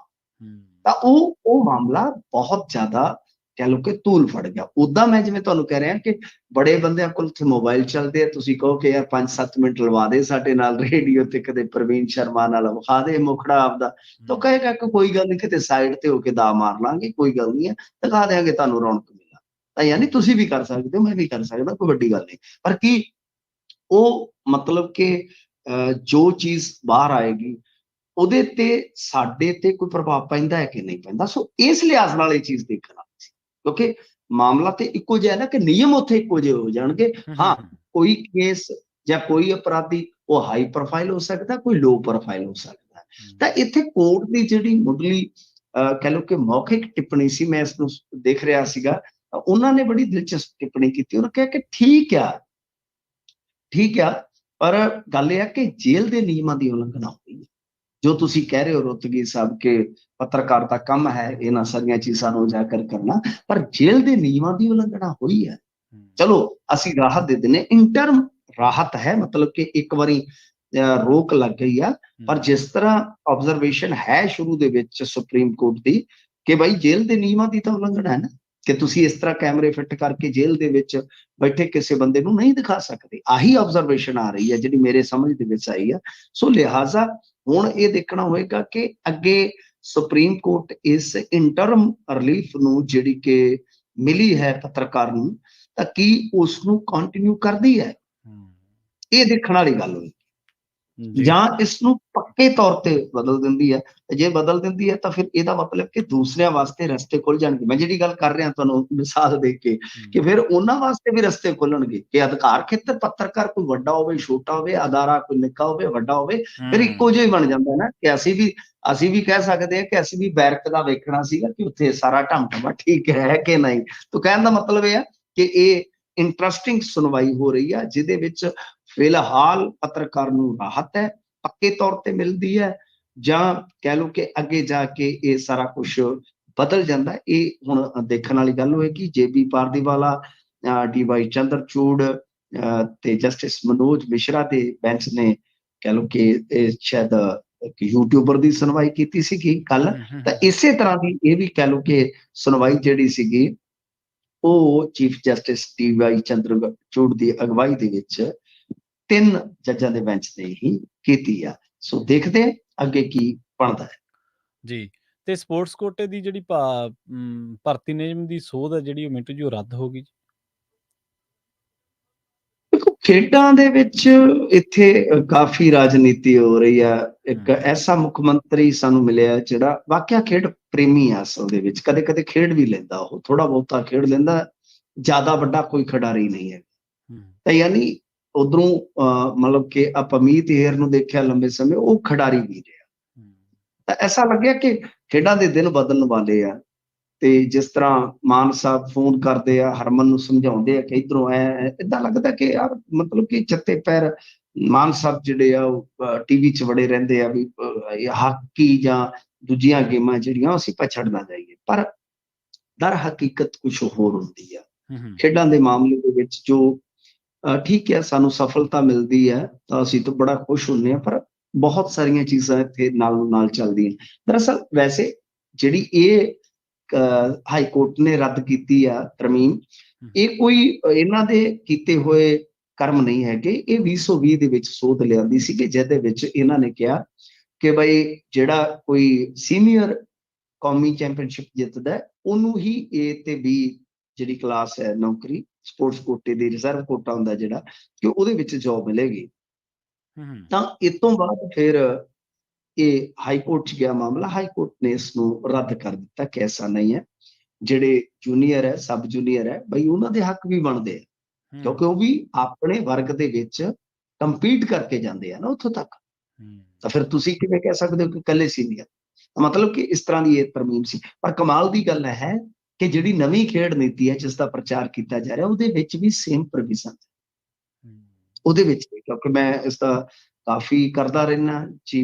ਤਾਂ ਉਹ ਮਾਮਲਾ ਬਹੁਤ ਜ਼ਿਆਦਾ ਕਹਿ ਲਓ ਕਿ ਧੂਲ ਫੜ ਗਿਆ। ਓਦਾਂ ਮੈਂ ਜਿਵੇਂ ਤੁਹਾਨੂੰ ਕਹਿ ਰਿਹਾ ਕਿ ਬੜੇ ਬੰਦਿਆਂ ਕੋਲ ਉੱਥੇ ਮੋਬਾਈਲ ਚੱਲਦੇ ਆ, ਤੁਸੀਂ ਕਹੋ ਕਿ ਯਾਰ 5-7 ਮਿੰਟ ਲਵਾ ਦੇ ਸਾਡੇ ਨਾਲ ਰੇਡੀਓ ਤੇ, ਕਦੇ ਪ੍ਰਵੀਨ ਸ਼ਰਮਾ ਨਾਲ ਵਿਖਾ ਦੇ ਮੁਖੜਾ ਆਪਦਾ, ਤਾਂ ਕਹੇਗਾ ਕਿ ਕੋਈ ਗੱਲ ਨਹੀਂ, ਕਿਤੇ ਸਾਈਡ ਤੇ ਹੋ ਕੇ ਦਾ ਮਾਰ ਲਾਂਗੇ, ਕੋਈ ਗੱਲ ਨਹੀਂ ਹੈ, ਦਿਖਾ ਦਿਆਂਗੇ ਤੁਹਾਨੂੰ ਰੌਣਕ ਮੇਲਾ। ਤਾਂ ਯਾਨੀ ਤੁਸੀਂ ਵੀ ਕਰ ਸਕਦੇ ਹੋ, ਮੈਂ ਵੀ ਕਰ ਸਕਦਾ, ਕੋਈ ਵੱਡੀ ਗੱਲ ਨਹੀਂ। ਪਰ ਕੀ ਉਹ ਮਤਲਬ ਕਿ ਜੋ ਚੀਜ਼ ਬਾਹਰ ਆਏਗੀ ਉਹਦੇ ਤੇ ਸਾਡੇ ਤੇ ਕੋਈ ਪ੍ਰਭਾਵ ਪੈਂਦਾ ਹੈ ਕਿ ਨਹੀਂ ਪੈਂਦਾ, ਸੋ ਇਸ ਲਿਹਾਜ਼ ਨਾਲ ਇਹ ਚੀਜ਼ ਦੇਖਣਾ ਸੀ। ਕਿਉਂਕਿ ਮਾਮਲਾ ਤੇ ਇੱਕੋ ਜਿਹਾ ਨਾ ਕਿ ਨਿਯਮ ਉੱਥੇ ਇੱਕੋ ਜਿਹੇ ਹੋ ਜਾਣਗੇ। ਹਾਂ, ਕੋਈ ਕੇਸ ਜਾਂ ਕੋਈ ਅਪਰਾਧੀ ਉਹ ਹਾਈ ਪ੍ਰੋਫਾਈਲ ਹੋ ਸਕਦਾ, ਕੋਈ ਲੋ ਪ੍ਰੋਫਾਈਲ ਹੋ ਸਕਦਾ। ਤਾਂ ਇੱਥੇ ਕੋਰਟ ਦੀ ਜਿਹੜੀ ਮੁੱਢਲੀ ਕਹਿ ਲਓ ਕਿ ਮੌਖਿਕ ਟਿੱਪਣੀ ਸੀ, ਮੈਂ ਇਸ ਨੂੰ ਦੇਖ ਰਿਹਾ ਸੀਗਾ, ਉਹਨਾਂ ਨੇ ਬੜੀ ਦਿਲਚਸਪ ਟਿੱਪਣੀ ਕੀਤੀ। ਉਹਨਾਂ ਕਿਹਾ ਕਿ ਠੀਕ ਆ, ਪਰ ਗੱਲ ਇਹ ਆ ਕਿ ਜੇਲ੍ਹ ਦੇ ਨਿਯਮਾਂ ਦੀ ਉਲੰਘਣਾ ਹੋਈ ਹੈ। ਜੋ ਤੁਸੀਂ ਕਹਿ ਰਹੇ ਹੋ ਰੋਹਤਗੀ ਸਾਹਿਬ ਕਿ ਪੱਤਰਕਾਰ ਦਾ ਕੰਮ ਹੈ ਇਹਨਾਂ ਸਾਰੀਆਂ ਚੀਜ਼ਾਂ ਨੂੰ ਉਜਾਗਰ ਕਰਨਾ, ਪਰ ਜੇਲ੍ਹ ਦੇ ਨਿਯਮਾਂ ਦੀ ਉਲੰਘਣਾ ਹੋਈ ਹੈ। ਚਲੋ ਅਸੀਂ ਰਾਹਤ ਦੇ ਦਿੰਦੇ, ਇੰਟਰਮ ਰਾਹਤ ਹੈ, ਮਤਲਬ ਕਿ ਇੱਕ ਵਾਰੀ ਰੋਕ ਲੱਗ ਗਈ ਆ। ਪਰ ਜਿਸ ਤਰ੍ਹਾਂ ਆਬਜ਼ਰਵੇਸ਼ਨ ਹੈ ਸ਼ੁਰੂ ਦੇ ਵਿੱਚ ਸੁਪਰੀਮ ਕੋਰਟ ਦੀ ਕਿ ਭਾਈ ਜੇਲ੍ਹ ਦੇ ਨਿਯਮਾਂ ਦੀ ਤਾਂ ਉਲੰਘਣਾ ਹੈ ਨਾ, ਕਿ ਤੁਸੀਂ ਇਸ ਤਰ੍ਹਾਂ ਕੈਮਰੇ ਫਿੱਟ ਕਰਕੇ ਜੇਲ੍ਹ ਦੇ ਵਿੱਚ ਬੈਠੇ ਕਿਸੇ ਬੰਦੇ ਨੂੰ ਨਹੀਂ ਦਿਖਾ ਸਕਦੇ। ਆਹੀ ਆਬਜ਼ਰਵੇਸ਼ਨ ਆ ਰਹੀ ਹੈ ਜਿਹੜੀ ਮੇਰੇ ਸਮਝ ਦੇ ਵਿੱਚ ਆਈ ਆ। ਸੋ ਲਿਹਾਜ਼ਾ ਹੁਣ ਇਹ ਦੇਖਣਾ ਹੋਏਗਾ ਕਿ ਅੱਗੇ ਸੁਪਰੀਮ ਕੋਰਟ ਇਸ ਇੰਟਰਮ ਰਿਲੀਫ ਨੂੰ ਜਿਹੜੀ ਕਿ ਮਿਲੀ ਹੈ ਪੱਤਰਕਾਰ ਨੂੰ, ਤਾਂ ਕੀ ਉਸ ਨੂੰ ਕੰਟੀਨਿਊ ਕਰਦੀ ਹੈ, ਇਹ ਦੇਖਣ ਵਾਲੀ ਗੱਲ ਹੋਈ, ਜਾਂ ਇਸ ਨੂੰ ਪੱਕੇ ਤੌਰ ਤੇ ਬਦਲ ਦਿੰਦੀ ਹੈ। ਜੇ ਬਦਲ ਦਿੰਦੀ ਹੈ ਤਾਂ ਫਿਰ ਇਹਦਾ ਮਤਲਬ ਕਿ ਦੂਸਰਿਆਂ ਵਾਸਤੇ ਰਸਤੇ ਖੁੱਲ ਜਾਣਗੇ। ਮੈਂ ਜਿਹੜੀ ਗੱਲ ਕਰ ਰਿਹਾ ਤੁਹਾਨੂੰ ਮਿਸਾਲ ਦੇ ਕੇ, ਕਿ ਫਿਰ ਉਹਨਾਂ ਵਾਸਤੇ ਵੀ ਰਸਤੇ ਖੁੱਲਣਗੇ ਕਿ ਅਧਿਕਾਰ ਖੇਤਰ ਪੱਤਰਕਾਰ ਕੋਈ ਵੱਡਾ ਹੋਵੇ ਛੋਟਾ ਹੋਵੇ, ਅਦਾਰਾ ਕੋਈ ਨਿੱਕਾ ਹੋਵੇ ਵੱਡਾ ਹੋਵੇ, ਫਿਰ ਇੱਕੋ ਜਿਹਾ ਹੀ ਬਣ ਜਾਂਦਾ ਨਾ, ਕਿ ਅਸੀਂ ਵੀ ਕਹਿ ਸਕਦੇ ਹਾਂ ਕਿ ਅਸੀਂ ਵੀ ਬੈਰਕ ਦਾ ਵੇਖਣਾ ਸੀਗਾ ਕਿ ਉੱਥੇ ਸਾਰਾ ਢਮਢਮਾ ਠੀਕ ਹੈ ਕਿ ਨਹੀਂ। ਤਾਂ ਕਹਿਣ ਦਾ ਮਤਲਬ ਇਹ ਆ ਕਿ ਇਹ ਇੰਟਰਸਟਿੰਗ ਸੁਣਵਾਈ ਹੋ ਰਹੀ ਆ, ਜਿਹਦੇ ਵਿੱਚ ਫਿਲਹਾਲ ਪੱਤਰਕਾਰ ਨੂੰ ਰਾਹਤ ਹੈ, ਪੱਕੇ ਤੌਰ ਤੇ ਮਿਲਦੀ ਹੈ, ਜਾਂ ਕਹਿ ਲਓ ਕਿ ਅੱਗੇ ਜਾ ਕੇ ਇਹ ਸਾਰਾ ਕੁਝ ਬਦਲ ਜਾਂਦਾ। ਇਹ ਹੁਣ ਦੇਖਣ ਵਾਲੀ ਗੱਲ ਹੋਏਗੀ। JB ਪਾਰਦੀਵਾਲਾ, DY ਚੰਦਰਚੂੜ ਤੇ ਜਸਟਿਸ ਮਨੋਜ ਮਿਸ਼ਰਾ ਦੇ ਬੈਂਚ ਨੇ ਕਹਿ ਲਓ ਕਿ ਇਹ ਸ਼ਾਇਦ ਇੱਕ ਯੂਟਿਊਬਰ ਦੀ ਸੁਣਵਾਈ ਕੀਤੀ ਸੀਗੀ ਕੱਲ, ਤਾਂ ਇਸੇ ਤਰ੍ਹਾਂ ਦੀ ਇਹ ਵੀ ਕਹਿ ਲਓ ਕਿ ਸੁਣਵਾਈ ਜਿਹੜੀ ਸੀਗੀ ਉਹ ਚੀਫ ਜਸਟਿਸ DY ਚੰਦਰਚੂੜ ਦੀ ਅਗਵਾਈ ਦੇ ਵਿੱਚ 3 ਜੱਜਾਂ ਦੇ ਬੈਂਚ ਨੇ ਹੀ ਕੀਤੀ ਆ। ਸੋ ਦੇਖਦੇ ਆ ਅੱਗੇ ਕੀ ਬਣਦਾ ਹੈ ਜੀ। ਤੇ ਸਪੋਰਟਸ ਕੋਟੇ ਦੀ ਜਿਹੜੀ ਭਰਤੀ ਨਿਯਮ ਦੀ ਸੋਧ ਹੈ ਜਿਹੜੀ ਉਹ ਮਿੰਟੂ ਜੀ ਉਹ ਰੱਦ ਹੋ ਗਈ। ਦੇਖੋ, ਖੇਡਾਂ ਦੇ ਵਿੱਚ ਇੱਥੇ ਕਾਫੀ ਰਾਜਨੀਤੀ ਹੋ ਰਹੀ ਆ। ਇੱਕ ਐਸਾ ਮੁੱਖ ਮੰਤਰੀ ਸਾਨੂੰ ਮਿਲਿਆ ਜਿਹੜਾ ਵਾਕਿਆ ਖੇਡ ਪ੍ਰੇਮੀ ਆ, ਅਸਲ ਦੇ ਵਿੱਚ ਕਦੇ ਕਦੇ ਖੇਡ ਵੀ ਲੈਂਦਾ, ਉਹ ਥੋੜਾ ਬਹੁਤਾ ਖੇਡ ਲੈਂਦਾ, ਜ਼ਿਆਦਾ ਵੱਡਾ ਕੋਈ ਖਿਡਾਰੀ ਨਹੀਂ ਹੈ। ਤਾਂ ਯਾਨੀ ਉਧਰੋਂ ਮਤਲਬ ਕਿ ਆਪਾਂ ਮੀਤ ਹੇਅਰ ਨੂੰ ਦੇਖਿਆ ਲੰਬੇ ਸਮੇਂ, ਉਹ ਖਿਡਾਰੀ ਵੀ ਰਿਹਾ। ਤਾਂ ਐਸਾ ਲੱਗਿਆ ਕਿ ਖੇਡਾਂ ਦੇ ਦਿਨ ਬਦਲਣ ਵਾਲੇ ਆ, ਤੇ ਜਿਸ ਤਰ੍ਹਾਂ ਮਾਨ ਸਾਹਿਬ ਫੋਨ ਕਰਦੇ ਆ, ਹਰਮਨ ਨੂੰ ਸਮਝਾਉਂਦੇ ਆ ਕਿ ਇਧਰੋਂ ਏਦਾਂ ਲੱਗਦਾ ਕਿ ਯਾਰ ਮਤਲਬ ਕਿ ਚੱਤੇ ਪੈਰ ਮਾਨ ਸਾਹਿਬ ਜਿਹੜੇ ਆ ਉਹ TV 'ਚ ਵੜੇ ਰਹਿੰਦੇ ਆ ਵੀ ਹਾਕੀ ਜਾਂ ਦੂਜੀਆਂ ਗੇਮਾਂ ਜਿਹੜੀਆਂ ਅਸੀਂ ਪਛੜ ਨਾ ਜਾਈਏ। ਪਰ ਦਰ ਹਕੀਕਤ ਕੁਛ ਹੋਰ ਹੁੰਦੀ ਆ ਖੇਡਾਂ ਦੇ ਮਾਮਲੇ ਦੇ ਵਿੱਚ। ਜੋ ਠੀਕ ਹੈ, ਸਾਨੂੰ ਸਫਲਤਾ ਮਿਲਦੀ ਹੈ ਤਾਂ ਅਸੀਂ ਤਾਂ ਬੜਾ ਖੁਸ਼ ਹੁੰਦੇ ਹਾਂ, ਪਰ ਬਹੁਤ ਸਾਰੀਆਂ ਚੀਜ਼ਾਂ ਇੱਥੇ ਨਾਲ ਚੱਲਦੀਆਂ। ਦਰਅਸਲ ਵੈਸੇ ਜਿਹੜੀ ਇਹ ਹਾਈ ਕੋਰਟ ਨੇ ਰੱਦ ਕੀਤੀ ਆ ਤਰਮੀਮ, ਇਹ ਕੋਈ ਇਹਨਾਂ ਦੇ ਕੀਤੇ ਹੋਏ ਕਰਮ ਨਹੀਂ ਹੈਗੇ। ਇਹ 2020 ਦੇ ਵਿੱਚ ਸੋਧ ਲਿਆਂਦੀ ਸੀ ਕਿ ਜਿਹਦੇ ਵਿੱਚ ਇਹਨਾਂ ਨੇ ਕਿਹਾ ਕਿ ਬਈ ਜਿਹੜਾ ਕੋਈ ਸੀਨੀਅਰ ਕੌਮੀ ਚੈਂਪੀਅਨਸ਼ਿਪ ਜਿੱਤਦਾ ਉਹਨੂੰ ਹੀ A ਤੇ B ਜਿਹੜੀ ਕਲਾਸ ਹੈ ਨੌਕਰੀ, ਸਪੋਰਟਸ ਕੋਟੇ ਦੀ ਰਿਜ਼ਰਵ ਕੋਟਾ ਹੁੰਦਾ ਜਿਹੜਾ, ਕਿ ਉਹਦੇ ਵਿੱਚ ਜੋਬ ਮਿਲੇਗੀ। ਤਾਂ ਇਸ ਤੋਂ ਬਾਅਦ ਫਿਰ ਇਹ ਹਾਈ ਕੋਰਟ 'ਚ ਗਿਆ ਮਾਮਲਾ, ਹਾਈ ਕੋਰਟ ਨੇ ਇਸ ਨੂੰ ਰੱਦ ਕਰ ਦਿੱਤਾ ਕਿ ਐਸਾ ਨਹੀਂ ਹੈ। ਜਿਹੜੇ ਜੂਨੀਅਰ ਹੈ, ਸਬ ਜੂਨੀਅਰ ਹੈ, ਬਈ ਉਹਨਾਂ ਦੇ ਹੱਕ ਵੀ ਬਣਦੇ ਆ, ਕਿਉਂਕਿ ਉਹ ਵੀ ਆਪਣੇ ਵਰਗ ਦੇ ਵਿੱਚ ਕੰਪੀਟ ਕਰਕੇ ਜਾਂਦੇ ਆ ਨਾ ਉੱਥੋਂ ਤੱਕ। ਤਾਂ ਫਿਰ ਤੁਸੀਂ ਕਿਵੇਂ ਕਹਿ ਸਕਦੇ ਹੋ ਕਿ ਇਕੱਲੇ ਸੀਨੀਅਰ? ਮਤਲਬ ਕਿ ਇਸ ਤਰ੍ਹਾਂ ਦੀ ਇਹ ਤਰਮੀਮ ਸੀ। ਪਰ ਕਮਾਲ ਦੀ ਗੱਲ ਹੈ ਕਿ ਜਿਹੜੀ ਨਵੀਂ ਖੇਡ ਨੀਤੀ ਹੈ ਜਿਸ ਦਾ ਪ੍ਰਚਾਰ ਕੀਤਾ ਜਾ ਰਿਹਾ, ਉਹਦੇ ਵਿੱਚ ਵੀ ਸੇਮ ਪ੍ਰੋਵੀਜ਼ਨ, ਉਹਦੇ ਵਿੱਚ ਵੀ, ਕਿਉਂਕਿ ਮੈਂ ਇਸ ਦਾ ਕਾਫੀ ਕਰਦਾ ਰਹਿਣਾ ਜੀ,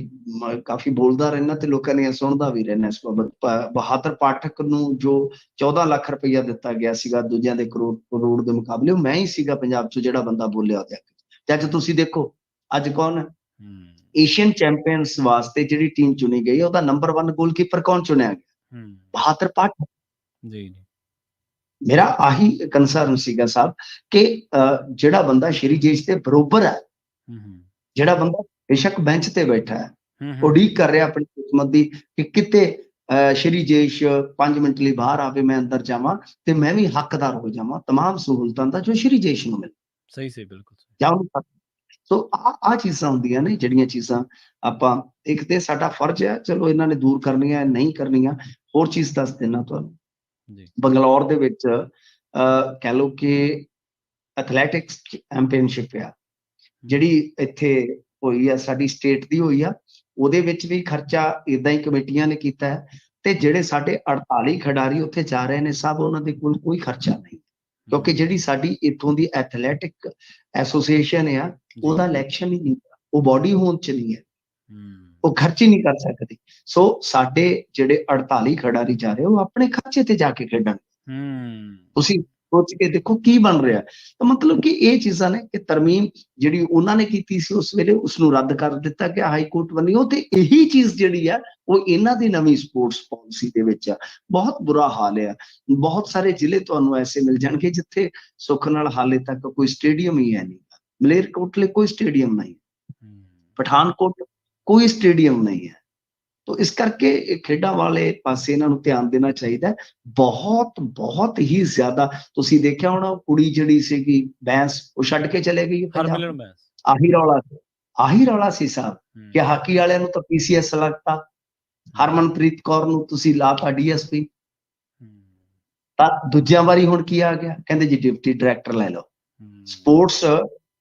ਕਾਫੀ ਬੋਲਦਾ ਰਹਿਣਾ ਤੇ ਲੋਕਾਂ ਨੇ ਸੁਣਦਾ ਵੀ ਰਹਿਣਾ ਇਸ ਬਾਬਤ। ਬਹਾਦਰ ਪਾਠਕ ਨੂੰ ਜੋ 14 ਲੱਖ ਰੁਪਈਆ ਦਿੱਤਾ ਗਿਆ ਸੀਗਾ ਦੂਜਿਆਂ ਦੇ ਕਰੋੜ ਦੇ ਮੁਕਾਬਲੇ, ਉਹ ਮੈਂ ਹੀ ਸੀਗਾ ਪੰਜਾਬ 'ਚ ਜਿਹੜਾ ਬੰਦਾ ਬੋਲਿਆ ਉਹਦੇ ਹੱਕ 'ਚ। ਤੇ ਅੱਜ ਤੁਸੀਂ ਦੇਖੋ ਅੱਜ ਕੌਣ ਹੈ ਏਸ਼ੀਅਨ ਚੈਂਪੀਅਨਸ ਵਾਸਤੇ ਜਿਹੜੀ ਟੀਮ ਚੁਣੀ ਗਈ, ਉਹਦਾ ਨੰਬਰ 1 ਗੋਲਕੀਪਰ ਕੌਣ ਚੁਣਿਆ ਗਿਆ? ਬਹਾਦਰ ਪਾਠਕ। ਜੀ ਮੇਰਾ ਆਹੀ ਕੰਸਰਨ ਸੀਗਾ ਸਾਹਿਬ ਕਿ ਜਿਹੜਾ ਬੰਦਾ ਸ਼੍ਰੀ ਜੇਸ਼ ਦੇ ਬਰੋਬਰ ਹੈ, ਜਿਹੜਾ ਬੰਦਾ ਬੇਸ਼ੱਕ ਬੈਂਚ ਤੇ ਬੈਠਾ ਹੈ, ਉਡੀਕ ਕਰ ਰਿਹਾ ਆਪਣੀ ਕਿਸਮਤ ਦੀ ਕਿ ਕਿਤੇ ਸ਼੍ਰੀ ਜੇਸ਼ 5 ਮਿੰਟ ਲਈ ਬਾਹਰ ਆਵੇ, ਮੈਂ ਅੰਦਰ ਜਾਵਾਂ ਤੇ ਮੈਂ ਵੀ ਹੱਕਦਾਰ ਹੋ ਜਾਵਾਂ ਤਮਾਮ ਸਹੂਲਤਾਂ ਦਾ ਜੋ ਸ਼੍ਰੀ ਜੇਸ਼ ਨੂੰ ਮਿਲੇ। ਸਹੀ ਸੀ, ਬਿਲਕੁਲ ਜਾਂ ਉਹਨੂੰ। ਸੋ ਆਹ ਚੀਜ਼ਾਂ ਹੁੰਦੀਆਂ ਨੇ ਜਿਹੜੀਆਂ ਚੀਜ਼ਾਂ ਆਪਾਂ, ਇੱਕ ਤੇ ਸਾਡਾ ਫਰਜ਼ ਹੈ, ਚਲੋ ਇਹਨਾਂ ਨੇ ਦੂਰ ਕਰਨੀਆਂ ਨਹੀਂ ਕਰਨੀਆਂ। ਹੋਰ ਚੀਜ਼ ਦੱਸ ਦੇਣਾ ਤੁਹਾਨੂੰ, ਬੰਗਲੌਰ ਦੇ ਵਿੱਚ ਕਹਿ ਲਓ ਕਿ ਐਥਲੈਟਿਕਸ ਚੈਂਪੀਅਨਸ਼ਿਪ ਆ ਜਿਹੜੀ ਇੱਥੇ ਹੋਈ ਆ, ਸਾਡੀ ਸਟੇਟ ਦੀ ਹੋਈ ਆ, ਉਹਦੇ ਵਿੱਚ ਵੀ ਖਰਚਾ ਏਦਾਂ ਹੀ ਕਮੇਟੀਆਂ ਨੇ ਕੀਤਾ ਹੈ। ਤੇ ਜਿਹੜੇ ਸਾਡੇ 48 ਖਿਡਾਰੀ ਉੱਥੇ ਜਾ ਰਹੇ ਨੇ ਸਭ, ਉਹਨਾਂ ਦੇ ਕੋਲ ਕੋਈ ਖਰਚਾ ਨਹੀਂ, ਕਿਉਂਕਿ ਜਿਹੜੀ ਸਾਡੀ ਇੱਥੋਂ ਦੀ ਐਥਲੈਟਿਕ ਐਸੋਸੀਏਸ਼ਨ ਆ, ਉਹਦਾ ਇਲੈਕਸ਼ਨ ਹੀ ਨਹੀਂ, ਉਹ ਬੋਡੀ ਹੋਣ 'ਚ ਨਹੀਂ ਹੈ, ਉਹ ਖਰਚ ਹੀ ਨਹੀਂ ਕਰ ਸਕਦੀ। ਸੋ ਸਾਡੇ ਜਿਹੜੇ 48 ਖਿਡਾਰੀ ਜਾ ਰਹੇ, ਉਹ ਆਪਣੇ ਖਰਚੇ ਤੇ ਜਾ ਕੇ ਖੇਡਣ। ਤੁਸੀਂ ਸੋਚ ਕੇ ਦੇਖੋ ਕੀ ਬਣ ਰਿਹਾ। ਤਾਂ ਮਤਲਬ ਕਿ ਇਹ ਚੀਜ਼ਾਂ ਨੇ ਕਿ ਤਰਮੀਮ ਜਿਹੜੀ ਉਹਨਾਂ ਨੇ ਕੀਤੀ ਸੀ ਉਸ ਵੇਲੇ, ਉਸਨੂੰ ਰੱਦ ਕਰ ਦਿੱਤਾ ਗਿਆ ਹਾਈ ਕੋਰਟ ਵੱਲੋਂ। ਤੇ ਇਹੀ ਚੀਜ਼ ਜਿਹੜੀ ਆ ਉਹ ਇਹਨਾਂ ਦੀ ਨਵੀਂ ਸਪੋਰਟਸ ਪਾਲਿਸੀ ਦੇ ਵਿੱਚ ਆ। ਬਹੁਤ ਬੁਰਾ ਹਾਲ ਆ। ਬਹੁਤ ਸਾਰੇ ਜ਼ਿਲ੍ਹੇ ਤੁਹਾਨੂੰ ਐਸੇ ਮਿਲ ਜਾਣਗੇ ਜਿੱਥੇ ਸੁੱਖ ਨਾਲ ਹਾਲੇ ਤੱਕ ਕੋਈ ਸਟੇਡੀਅਮ ਹੀ ਹੈ ਨਹੀਂ। ਮਲੇਰਕੋਟਲੇ ਕੋਈ ਸਟੇਡੀਅਮ ਨਹੀਂ, ਪਠਾਨਕੋਟ ਕੋਈ ਸਟੇਡੀਅਮ ਨਹੀਂ ਹੈ। ਤੋ ਇਸ ਕਰਕੇ ਖੇਡਾਂ ਵਾਲੇ ਪਾਸੇ ਇਹਨਾਂ ਨੂੰ ਧਿਆਨ ਦੇਣਾ ਚਾਹੀਦਾ। ਬਹੁਤ ਹੀ ਜ਼ਿਆਦਾ ਤੁਸੀਂ ਦੇਖਿਆ ਹੋਣਾ, ਕੁੜੀ ਜਿਹੜੀ ਸੀਗੀ ਬੈਂਸ, ਉਹ ਛੱਡ ਕੇ ਚਲੇ ਗਈ ਪੰਜਾਬ। ਆਹੀ ਰੌਲਾ ਸੀ ਸਾਹਿਬ ਕਿ ਹਾਕੀ ਵਾਲਿਆਂ ਨੂੰ ਤਾਂ PCS ਲੱਗਤਾ, ਹਰਮਨਪ੍ਰੀਤ ਕੌਰ ਨੂੰ ਤੁਸੀਂ ਲਾਤਾ DSP। ਤਾਂ ਦੂਜਿਆਂ ਵਾਰੀ ਹੁਣ ਕੀ ਆ ਗਿਆ, ਕਹਿੰਦੇ ਜੀ ਡਿਪਟੀ ਡਾਇਰੈਕਟਰ ਲੈ ਲਓ।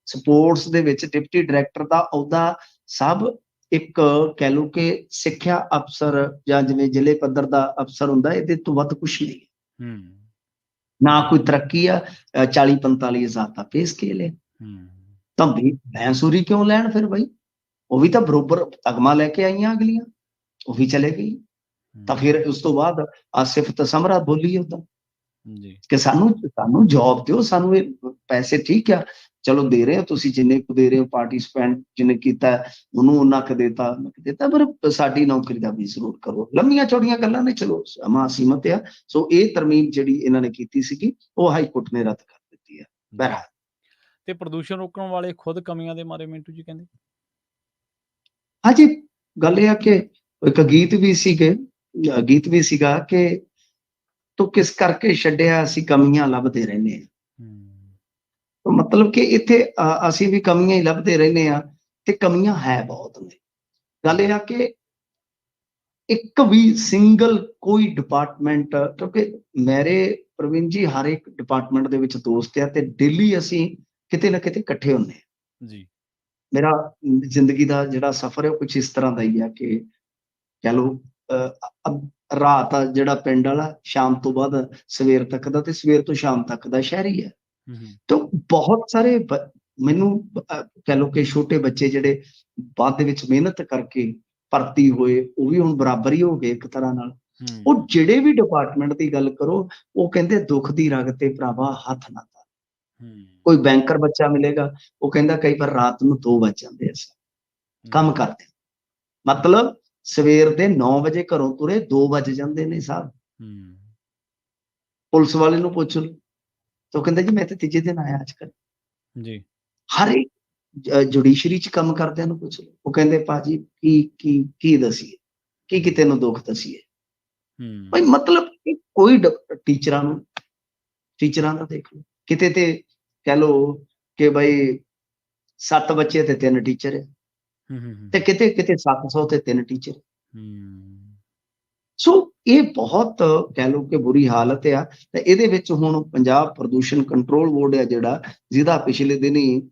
ਸਪੋਰਟਸ ਦੇ ਵਿੱਚ ਡਿਪਟੀ ਡਾਇਰੈਕਟਰ ਦਾ ਅਹੁਦਾ ਸਭ ਇੱਕ ਕਹਿ ਲਓ ਕਿ ਸਿੱਖਿਆ ਅਫਸਰ ਜਾਂ ਜਿਵੇਂ ਜ਼ਿਲ੍ਹੇ ਪੱਧਰ ਦਾ ਅਫਸਰ ਹੁੰਦਾ, ਇਹਦੇ ਤੋਂ ਵੱਧ ਕੁਛ ਨਹੀਂ। ਨਾ ਕੋਈ ਤਰੱਕੀ ਆ, 40-45 ਹਜ਼ਾਰ ਦਾ ਪੇ ਸਕੇਲ ਹੈ। ਤਾਂ ਬੈਂਸੂਰੀ ਕਿਉਂ ਲੈਣ ਫਿਰ ਬਈ? ਉਹ ਵੀ ਤਾਂ ਬਰੋਬਰ ਤਗਮਾ ਲੈ ਕੇ ਆਈਆਂ ਅਗਲੀਆਂ, ਉਹ ਵੀ ਚਲੇ ਗਈ। ਤਾਂ ਫਿਰ ਉਸ ਤੋਂ ਬਾਅਦ ਸਿਫਤ ਸਮਰਾ ਬੋਲੀ ਉਹਦਾ ਕਿ ਸਾਨੂੰ ਜੌਬ ਦਿਓ, ਸਾਨੂੰ ਇਹ ਪੈਸੇ ਠੀਕ ਆ, ਚਲੋ ਦੇ ਰਹੇ ਹੋ ਤੁਸੀਂ, ਜਿੰਨੇ ਕੁ ਦੇ ਰਹੇ ਹੋ, ਪਾਰਟਿਸਪੈਂਟ ਜਿਹਨੇ ਕੀਤਾ ਉਹਨੂੰ ਉਹਨਾਂ ਕੁ ਦੇਤਾ, ਪਰ ਸਾਡੀ ਨੌਕਰੀ ਦਾ ਵੀ ਜ਼ਰੂਰ ਕਰੋ। ਲੰਮੀਆਂ ਚੌੜੀਆਂ ਗੱਲਾਂ ਨੇ, ਚਲੋ ਸਮਾਂ ਸੀਮਤ ਆ। ਸੋ ਇਹ ਤਰਮੀਮ ਜਿਹੜੀ ਇਹਨਾਂ ਨੇ ਕੀਤੀ ਸੀਗੀ, ਉਹ ਹਾਈ ਕੋਰਟ ਨੇ ਰੱਦ ਕਰ ਦਿੱਤੀ ਹੈ। ਬਹਿਰਹਾਲ ਤੇ ਪ੍ਰਦੂਸ਼ਣ ਰੋਕਣ ਵਾਲੇ ਖੁਦ ਕਮੀਆਂ ਦੇ ਮਾਰੇ ਮਿੰਟੂ ਜੀ ਕਹਿੰਦੇ। ਹਾਂਜੀ, ਗੱਲ ਇਹ ਆ ਕਿ ਇੱਕ ਗੀਤ ਵੀ ਸੀਗਾ ਕਿ ਤੂੰ ਕਿਸ ਕਰਕੇ ਛੱਡਿਆ, ਅਸੀਂ ਕਮੀਆਂ ਲੱਭਦੇ ਰਹਿੰਦੇ ਹਾਂ। ਮਤਲਬ ਕਿ ਇੱਥੇ ਅਸੀਂ ਵੀ ਕਮੀਆਂ ਹੀ ਲੱਭਦੇ ਰਹਿੰਦੇ ਹਾਂ ਤੇ ਕਮੀਆਂ ਹੈ ਬਹੁਤ ਨੇ। ਗੱਲ ਇਹ ਆ ਕਿ ਇੱਕ ਵੀ ਸਿੰਗਲ ਕੋਈ ਡਿਪਾਰਟਮੈਂਟ, ਕਿਉਂਕਿ ਮੇਰੇ ਪ੍ਰਵੀਨ ਜੀ ਹਰ ਇੱਕ ਡਿਪਾਰਟਮੈਂਟ ਦੇ ਵਿੱਚ ਦੋਸਤ ਆ ਤੇ ਡੇਲੀ ਅਸੀਂ ਕਿਤੇ ਨਾ ਕਿਤੇ ਇਕੱਠੇ ਹੁੰਦੇ ਹਾਂ ਜੀ। ਮੇਰਾ ਜ਼ਿੰਦਗੀ ਦਾ ਜਿਹੜਾ ਸਫ਼ਰ ਹੈ ਉਹ ਕੁਛ ਇਸ ਤਰ੍ਹਾਂ ਦਾ ਹੀ ਆ ਕਿ ਕਹਿ ਲਓ ਰਾਤ ਆ ਜਿਹੜਾ ਪਿੰਡ ਵਾਲਾ, ਸ਼ਾਮ ਤੋਂ ਬਾਅਦ ਸਵੇਰ ਤੱਕ ਦਾ, ਤੇ ਸਵੇਰ ਤੋਂ ਸ਼ਾਮ ਤੱਕ ਦਾ ਸ਼ਹਿਰੀ ਹੈ। ਤਾਂ ਬਹੁਤ ਸਾਰੇ ਮੈਨੂੰ ਕਹਿ ਲਓ ਕਿ ਛੋਟੇ ਬੱਚੇ ਜਿਹੜੇ ਬਾਅਦ ਦੇ ਵਿੱਚ ਮਿਹਨਤ ਕਰਕੇ ਭਰਤੀ ਹੋਏ, ਉਹ ਵੀ ਹੁਣ ਬਰਾਬਰ ਹੀ ਹੋ ਗਏ ਇੱਕ ਤਰ੍ਹਾਂ ਨਾਲ। ਉਹ ਜਿਹੜੇ ਵੀ ਡਿਪਾਰਟਮੈਂਟ ਦੀ ਗੱਲ ਕਰੋ, ਉਹ ਕਹਿੰਦੇ ਦੁੱਖ ਦੀ ਰਗ ਤੇ ਭਰਾਵਾ ਹੱਥ ਨਾ ਧਰ। ਕੋਈ ਬੈਂਕਰ ਬੱਚਾ ਮਿਲੇਗਾ, ਉਹ ਕਹਿੰਦਾ ਕਈ ਵਾਰ ਰਾਤ ਨੂੰ 2 ਵੱਜ ਜਾਂਦੇ ਅਸੀਂ ਕੰਮ ਕਰਦੇ। ਮਤਲਬ ਸਵੇਰ ਦੇ 9 ਵਜੇ ਘਰੋਂ ਤੁਰੇ, 2 ਵੱਜ ਜਾਂਦੇ ਨੇ ਸਾਹਿਬ। ਪੁਲਿਸ ਵਾਲੇ ਨੂੰ ਪੁੱਛ ਲਓ, ਤਾਂ ਕਹਿੰਦਾ ਜੀ ਮੈਂ ਤਾਂ ਤੀਜੇ ਦਿਨ ਆਇਆ ਅੱਜ ਕੱਲ ਜੀ। ਹਰ ਇੱਕ ਜੁਡੀਸ਼ਰੀ ਚ ਕੰਮ ਕਰਦਿਆਂ ਨੂੰ ਪੁੱਛ ਲਓ, ਉਹ ਕਹਿੰਦੇ ਭਾਜੀ ਕੀ ਦਸੀਏ, ਕੀ ਕਿਤੇ ਨੂੰ ਦੁੱਖ ਦਸੀਏ। ਭਾਈ ਮਤਲਬ ਕੋਈ ਟੀਚਰਾਂ ਦਾ ਦੇਖ ਲਓ, ਕਿਤੇ ਤੇ ਕਹਿ ਲਓ ਕਿ ਬਈ 7 ਬੱਚੇ ਤੇ 3 ਟੀਚਰ ਹੈ। ਤੇ ਕਿਤੇ 700 ਤੇ 3 ਟੀਚਰ। ਹੂੰ। ਸੋ ਇਹ ਬਹੁਤ ਕਹਿ ਲਓ ਕਿ ਬੁਰੀ ਹਾਲਤ ਆ। ਤੇ ਇਹਦੇ ਵਿੱਚ ਹੁਣ ਪੰਜਾਬ ਪ੍ਰਦੂਸ਼ਣ ਕੰਟਰੋਲ ਬੋਰਡ ਹੈ ਜਿਹੜਾ, ਜਿਹਦਾ ਪਿਛਲੇ ਦਿਨੀ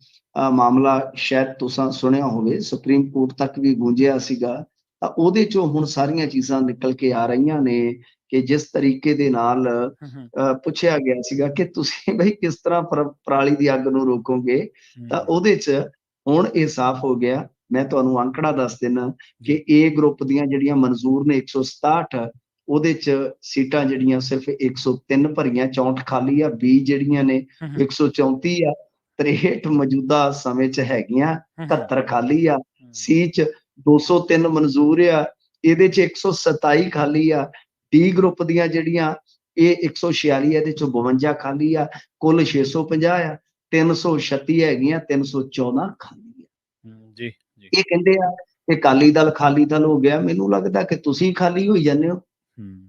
ਮਾਮਲਾ ਸ਼ਾਇਦ ਤੁਸੀਂ ਸੁਣਿਆ ਹੋਵੇ, ਸੁਪਰੀਮ ਕੋਰਟ ਤੱਕ ਵੀ ਗੂੰਜਿਆ ਸੀਗਾ। ਤਾਂ ਉਹਦੇ ਚੋਂ ਹੁਣ ਸਾਰੀਆਂ ਚੀਜ਼ਾਂ ਨਿਕਲ ਕੇ ਆ ਰਹੀਆਂ ਨੇ ਕਿ ਜਿਸ ਤਰੀਕੇ ਦੇ ਨਾਲ ਪੁੱਛਿਆ ਗਿਆ ਸੀਗਾ ਕਿ ਤੁਸੀਂ ਬਈ ਕਿਸ ਤਰ੍ਹਾਂ ਪਰਾਲੀ ਦੀ ਅੱਗ ਨੂੰ ਰੋਕੋਗੇ, ਤਾਂ ਉਹਦੇ 'ਚ ਹੁਣ ਇਹ ਸਾਫ਼ ਹੋ ਗਿਆ। ਮੈਂ ਤੁਹਾਨੂੰ ਅੰਕੜਾ ਦੱਸ ਦਿੰਦਾ ਕਿ ਏ ਗਰੁੱਪ ਦੀਆਂ ਜਿਹੜੀਆਂ ਮਨਜ਼ੂਰ ਨੇ 167, ਉਹਦੇ 'ਚ ਸੀਟਾਂ ਜਿਹੜੀਆਂ ਸਿਰਫ 103 ਭਰੀਆਂ, 64 ਖਾਲੀ ਆ। ਬੀ ਜਿਹੜੀਆਂ ਨੇ 134 ਆ, 63 ਮੌਜੂਦਾ ਸਮੇਂ 'ਚ ਹੈਗੀਆਂ, 71 ਖਾਲੀ ਆ। ਸੀ 'ਚ 203 ਮਨਜ਼ੂਰ ਆ, ਇਹਦੇ 'ਚ 127 ਖਾਲੀ ਆ। ਡੀ ਗਰੁੱਪ ਦੀਆਂ ਜਿਹੜੀਆਂ ਇਹ 146, ਇਹਦੇ 'ਚੋਂ 52 ਖਾਲੀ ਆ। ਕੁੱਲ 650 ਆ, 336 ਹੈਗੀਆਂ, 314 ਖਾਲੀ ਆ। ਜੀ ਇਹ ਕਹਿੰਦੇ ਆ ਕਿ ਅਕਾਲੀ ਦਲ ਖਾਲੀ ਦਲ ਹੋ ਗਿਆ। ਮੈਨੂੰ ਲੱਗਦਾ ਕਿ ਤੁਸੀਂ ਖਾਲੀ ਹੋਈ ਜਾਂਦੇ ਹੋ।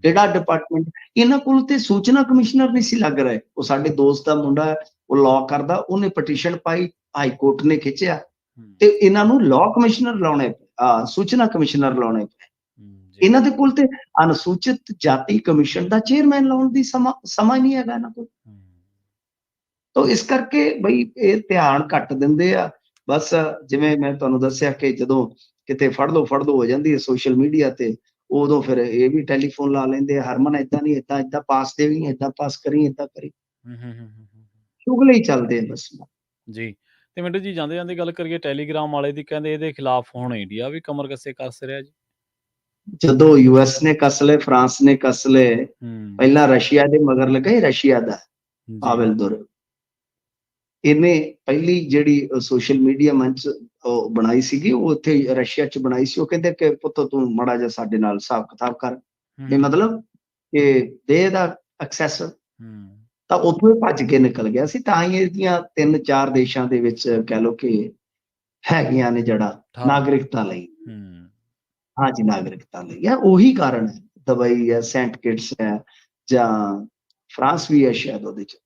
ਕਿਹੜਾ ਡਿਪਾਰਟਮੈਂਟ ਇਹਨਾਂ ਕੋਲ ਤੇ ਸੂਚਨਾ ਕਮਿਸ਼ਨਰ ਨਹੀਂ ਸੀ ਲੱਗ ਰਹੇ। ਉਹ ਸਾਡੇ ਦੋਸਤ ਦਾ ਮੁੰਡਾ, ਉਹ ਲਾਅ ਕਰਦਾ, ਉਹਨੇ ਪਟੀਸ਼ਨ ਪਾਈ, ਹਾਈ ਕੋਰਟ ਨੇ ਖਿੱਚਿਆ ਤੇ ਇਹਨਾਂ ਨੂੰ ਲਾਅ ਕਮਿਸ਼ਨਰ ਲਾਉਣੇ ਪਏ, ਸੂਚਨਾ ਕਮਿਸ਼ਨਰ ਲਾਉਣੇ ਪਏ। ਇਹਨਾਂ ਦੇ ਕੋਲ ਤੇ ਅਨੁਸੂਚਿਤ ਜਾਤੀ ਕਮਿਸ਼ਨ ਦਾ ਚੇਅਰਮੈਨ ਲਾਉਣ ਦੀ ਸਮਾਂ ਨਹੀਂ ਹੈਗਾ ਇਹਨਾਂ ਕੋਲ। ਤਾਂ ਇਸ ਕਰਕੇ ਬਈ ਇਹ ਧਿਆਨ ਘੱਟ ਦਿੰਦੇ ਆ। ਬਸ ਜਿਵੇਂ ਮੈਂ ਤੁਹਾਨੂੰ ਦੱਸਿਆ ਕਿ ਜਦੋਂ ਕਿਤੇ ਫੜ ਲਓ ਹੋ ਜਾਂਦੀ ਹੈ ਸੋਸ਼ਲ ਮੀਡੀਆ ਤੇ, ਉਦੋਂ ਫਿਰ ਇਹ ਵੀ ਟੈਲੀਫੋਨ ਲਾ ਲੈਂਦੇ ਆ, ਹਰਮਨ ਏਦਾਂ ਨਹੀਂ, ਏਦਾਂ ਪਾਸ ਦੇਵੀਂ, ਏਦਾਂ ਪਾਸ ਕਰੀ, ਏਦਾਂ ਕਰੀ। ਚੁਗਲੇ ਹੀ ਚੱਲਦੇ ਆ ਬਸ। ਜੀ। ਤੇ ਮਿੰਟੂ ਜੀ, ਜਾਂਦੇ ਗੱਲ ਕਰੀਏ ਟੈਲੀਗ੍ਰਾਮ ਵਾਲੇ ਦੀ, ਕਹਿੰਦੇ ਇਹਦੇ ਖਿਲਾਫ ਹੁਣ ਇੰਡੀਆ ਵੀ ਕਮਰ ਕੱਸ ਰਿਹਾ ਜੀ। ਜਦੋਂ ਯੂਐਸ ਨੇ ਕੱਸ ਲਏ, ਫਰਾਂਸ ਨੇ ਕੱਸ ਲਏ, ਪਹਿਲਾਂ ਰਸ਼ੀਆ ਦੇ ਮਗਰ ਲੱਗਾ। ਰਸ਼ੀਆ ਦਾ ਪਾਵੇਲ ਦੁਰ, ਇਹਨੇ ਪਹਿਲੀ ਜਿਹੜੀ ਸੋਸ਼ਲ ਮੀਡੀਆ ਮੰਚ ਬਣਾਈ ਸੀਗੀ, ਉਹ ਉੱਥੇ ਰਸ਼ੀਆ 'ਚ ਬਣਾਈ ਸੀ। ਉਹ ਕਹਿੰਦੇ ਕਿ ਪੁੱਤ ਤੂੰ ਮਾੜਾ ਜਿਹਾ ਸਾਡੇ ਨਾਲ ਹਿਸਾਬ ਕਿਤਾਬ ਕਰ, ਇਹ ਮਤਲਬ ਕਿ ਦੇ ਦਾ ਐਕਸੈਸ। ਤਾਂ ਉੱਥੋਂ ਹੀ ਭੱਜ ਕੇ ਨਿਕਲ ਗਿਆ ਸੀ। ਤਾਂ ਹੀ ਇਹਦੀਆਂ 3-4 ਦੇਸ਼ਾਂ ਦੇ ਵਿੱਚ ਕਹਿ ਲਓ ਕਿ ਹੈਗੀਆਂ ਨੇ ਜੜਾ ਨਾਗਰਿਕਤਾ ਲਈ। ਹਾਂਜੀ, ਨਾਗਰਿਕਤਾ ਲਈ ਆ। ਉਹੀ ਕਾਰਨ ਹੈ, ਦੁਬਈ ਹੈ, ਸੈਂਟ ਕਿਟਸ ਹੈ, ਜਾਂ ਫਰਾਂਸ ਵੀ ਹੈ ਸ਼ਾਇਦ ਉਹਦੇ 'ਚ।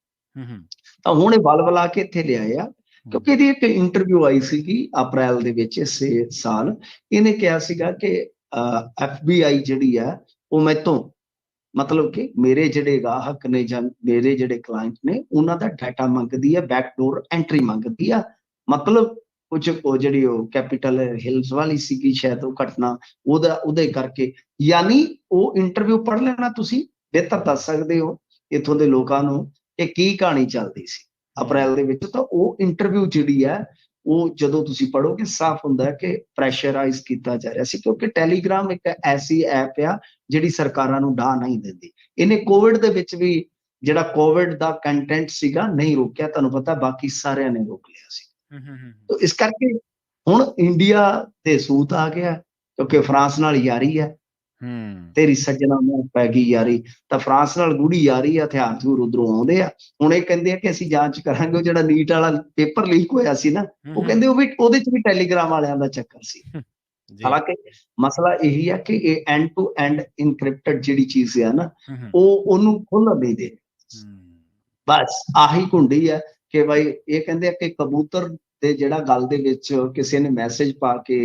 ਤਾਂ ਹੁਣ ਇਹ ਬੁਲਾ ਕੇ ਇੱਥੇ ਲਿਆਏ ਆ, ਕਿਉਂਕਿ ਇਹਦੀ ਇੱਕ ਇੰਟਰਵਿਊ ਆਈ ਸੀਗੀ ਅਪ੍ਰੈਲ ਦੇ ਵਿੱਚ ਇਸੇ ਸਾਲ। ਇਹਨੇ ਕਿਹਾ ਸੀਗਾ ਕਿ FBI ਜਿਹੜੀ ਆ ਉਹ ਮੈਥੋਂ, ਮਤਲਬ ਕਿ ਮੇਰੇ ਜਿਹੜੇ ਗਾਹਕ ਨੇ ਜਾਂ ਮੇਰੇ ਜਿਹੜੇ ਕਲਾਇੰਟ ਨੇ, ਉਹਨਾਂ ਦਾ ਡਾਟਾ ਮੰਗਦੀ ਆ, ਬੈਕਡੋਰ ਐਂਟਰੀ ਮੰਗਦੀ ਆ। ਮਤਲਬ ਕੁਝ ਉਹ ਜਿਹੜੀ ਉਹ ਕੈਪੀਟਲ ਹਿਲਸ ਵਾਲੀ ਸੀਗੀ ਸ਼ਾਇਦ ਉਹ ਘਟਨਾ, ਉਹਦੇ ਕਰਕੇ। ਯਾਨੀ ਉਹ ਇੰਟਰਵਿਊ ਪੜ੍ਹ ਲੈਣਾ, ਤੁਸੀਂ ਬਿਹਤਰ ਦੱਸ ਸਕਦੇ ਹੋ ਇੱਥੋਂ ਦੇ ਲੋਕਾਂ ਨੂੰ ਕਿ ਕੀ ਕਹਾਣੀ ਚੱਲਦੀ ਸੀ ਅਪ੍ਰੈਲ ਦੇ ਵਿੱਚ। ਤਾਂ ਉਹ ਇੰਟਰਵਿਊ ਜਿਹੜੀ ਹੈ, ਉਹ ਜਦੋਂ ਤੁਸੀਂ ਪੜ੍ਹੋਗੇ ਸਾਫ਼ ਹੁੰਦਾ ਹੈ ਕਿ ਪ੍ਰੈਸ਼ਰਾਈਜ਼ ਕੀਤਾ ਜਾ ਰਿਹਾ ਸੀ। ਕਿਉਂਕਿ ਟੈਲੀਗ੍ਰਾਮ ਇੱਕ ਐਸੀ ਐਪ ਆ ਜਿਹੜੀ ਸਰਕਾਰਾਂ ਨੂੰ ਡਾਹ ਨਹੀਂ ਦਿੰਦੀ। ਇਹਨੇ ਕੋਵਿਡ ਦੇ ਵਿੱਚ ਵੀ ਜਿਹੜਾ ਕੋਵਿਡ ਦਾ ਕੰਟੈਂਟ ਸੀਗਾ ਨਹੀਂ ਰੋਕਿਆ, ਤੁਹਾਨੂੰ ਪਤਾ, ਬਾਕੀ ਸਾਰਿਆਂ ਨੇ ਰੋਕ ਲਿਆ ਸੀ। ਤਾਂ ਇਸ ਕਰਕੇ ਹੁਣ ਇੰਡੀਆ ਦੇ ਸੂਤ ਆ ਗਿਆ, ਕਿਉਂਕਿ ਫਰਾਂਸ ਨਾਲ ਯਾਰੀ ਹੈ। ਤੇਰੀ ਸੱਜਣਾ ਨੂੰ ਪੈ ਗਈ ਯਾਰੀ, ਤਾਂ ਫਰਾਂਸ ਨਾਲ ਗੂੜੀ ਯਾਰੀ ਆ, ਹਥਿਆਰ ਹਥੂਰ ਉਧਰੋਂ ਆਉਂਦੇ ਆ। ਹੁਣ ਇਹ ਕਹਿੰਦੇ ਆ ਕਿ ਅਸੀਂ ਜਾਂਚ ਕਰਾਂਗੇ। ਉਹ ਜਿਹੜਾ ਨੀਟ ਵਾਲਾ ਪੇਪਰ ਲੀਕ ਹੋਇਆ ਸੀ ਨਾ, ਉਹ ਕਹਿੰਦੇ ਉਹਦੇ 'ਚ ਵੀ ਟੈਲੀਗ੍ਰਾਮ ਵਾਲਿਆਂ ਦਾ ਚੱਕਰ ਸੀ। ਹਾਲਾਂਕਿ ਮਸਲਾ ਇਹੀ ਆ ਕਿ ਇਹ ਐਂਡ ਟੂ ਐਂਡ ਇਨਕ੍ਰਿਪਟਡ ਜਿਹੜੀ ਚੀਜ਼ ਆ ਨਾ, ਉਹਨੂੰ ਖੋਲ੍ਹਣ ਨਹੀਂ ਦੇ। ਬਸ ਆਹੀ ਕੁੰਡੀ ਆ ਕਿ ਬਾਈ ਇਹ ਕਹਿੰਦੇ ਆ ਕਿ ਕਬੂਤਰ ਦੇ ਜਿਹੜਾ ਗਲ ਦੇ ਵਿੱਚ ਕਿਸੇ ਨੇ ਮੈਸੇਜ ਪਾ ਕੇ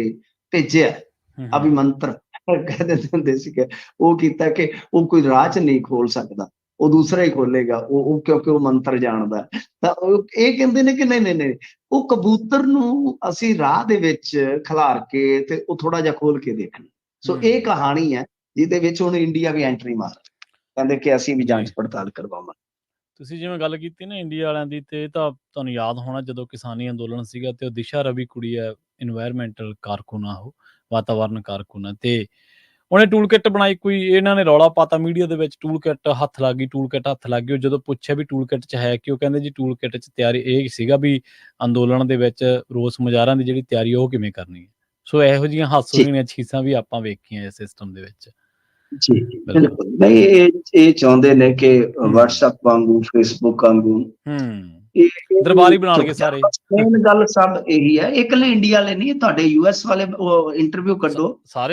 ਭੇਜਿਆ, ਅਭਿਮੰਤਰ ਕਹਿ ਦਿੰਦੇ ਹੁੰਦੇ ਸੀਗੇ, ਉਹ ਕੀਤਾ ਕਿ ਉਹ ਕੋਈ ਰਾਹ 'ਚ ਨਹੀਂ ਖੋਲ ਸਕਦਾ, ਉਹ ਦੂਸਰਾ ਹੀ ਖੋਲੇਗਾ, ਉਹ ਕਿਉਂਕਿ ਉਹ ਮੰਤਰ ਜਾਣਦਾ। ਤਾਂ ਉਹ ਇਹ ਕਹਿੰਦੇ ਨੇ ਕਿ ਨਹੀਂ, ਉਹ ਕਬੂਤਰ ਨੂੰ ਅਸੀਂ ਰਾਹ ਦੇ ਵਿੱਚ ਖਿਲਾਰ ਕੇ ਤੇ ਉਹ ਥੋੜਾ ਜਿਹਾ ਖੋਲ ਕੇ ਦੇਖਣਾ। ਸੋ ਇਹ ਕਹਾਣੀ ਹੈ ਜਿਹਦੇ ਵਿੱਚ ਹੁਣ ਇੰਡੀਆ ਵੀ ਐਂਟਰੀ ਮਾਰ ਕਹਿੰਦੇ ਕਿ ਅਸੀਂ ਵੀ ਜਾਂਚ ਪੜਤਾਲ ਕਰਵਾਵਾਂਗੇ। ਤੁਸੀਂ ਜਿਵੇਂ ਗੱਲ ਕੀਤੀ ਨਾ ਇੰਡੀਆ ਵਾਲਿਆਂ ਦੀ, ਤੇ ਤਾਂ ਤੁਹਾਨੂੰ ਯਾਦ ਹੋਣਾ ਜਦੋਂ ਕਿਸਾਨੀ ਅੰਦੋਲਨ ਸੀਗਾ ਤੇ ਉਹ ਦਿਸ਼ਾ ਰਵੀ ਕੁੜੀ ਹੈ, ਇਨਵਾਇਰਮੈਂਟਲ ਕਾਰਕੁਨ ਆ, ਉਹ ਵਾਤਾਵਰਨ ਕਾਰਕੁਨ ਹੈ, ਤੇ ਉਹਨੇ ਟੂਲ ਕਿੱਟ ਬਣਾਈ। ਕੋਈ ਇਹਨਾਂ ਨੇ ਰੌਲਾ ਪਾਤਾ ਮੀਡੀਆ ਦੇ ਵਿੱਚ, ਟੂਲ ਕਿੱਟ ਹੱਥ ਲੱਗ ਗਈ। ਉਹ ਜਦੋਂ ਪੁੱਛਿਆ ਵੀ ਟੂਲ ਕਿੱਟ 'ਚ ਹੈ ਕੀ, ਉਹ ਕਹਿੰਦੇ ਜੀ ਟੂਲ ਕਿੱਟ 'ਚ ਤਿਆਰੀ ਇਹ ਸੀਗਾ ਵੀ ਅੰਦੋਲਨ ਦੇ ਵਿੱਚ ਰੋਸ ਮੁਜ਼ਾਹਰਿਆਂ ਦੀ ਜਿਹੜੀ ਤਿਆਰੀ ਉਹ ਕਿਵੇਂ ਕਰਨੀ ਹੈ। ਸੋ ਇਹੋ ਜਿਹੀਆਂ ਹਾਸੋਹੀਣੀਆਂ ਚੀਜ਼ਾਂ ਵੀ ਆਪਾਂ ਵੇਖੀਆਂ ਇਸ ਸਿਸਟਮ ਦੇ ਵਿੱਚ। ਜੀ ਬਿਲਕੁਲ। ਨਹੀਂ, ਇਹ ਚਾਹੁੰਦੇ ਨੇ ਕਿ WhatsApp ਵਾਂਗੂ, Facebook ਵਾਂਗੂ ਦਰਬਾਰੀ ਬਣਾ ਲਈਏ ਸਾਰੇ। ਮੇਨ ਗੱਲ ਸਭ ਇਹੀ ਹੈ, ਇਹ ਇਕੱਲੇ ਇੰਡੀਆ ਵਾਲੇ ਨਹੀਂ, ਤੁਹਾਡੇ US ਵਾਲੇ ਇੰਟਰਵਿਊ ਕੱਢੋ,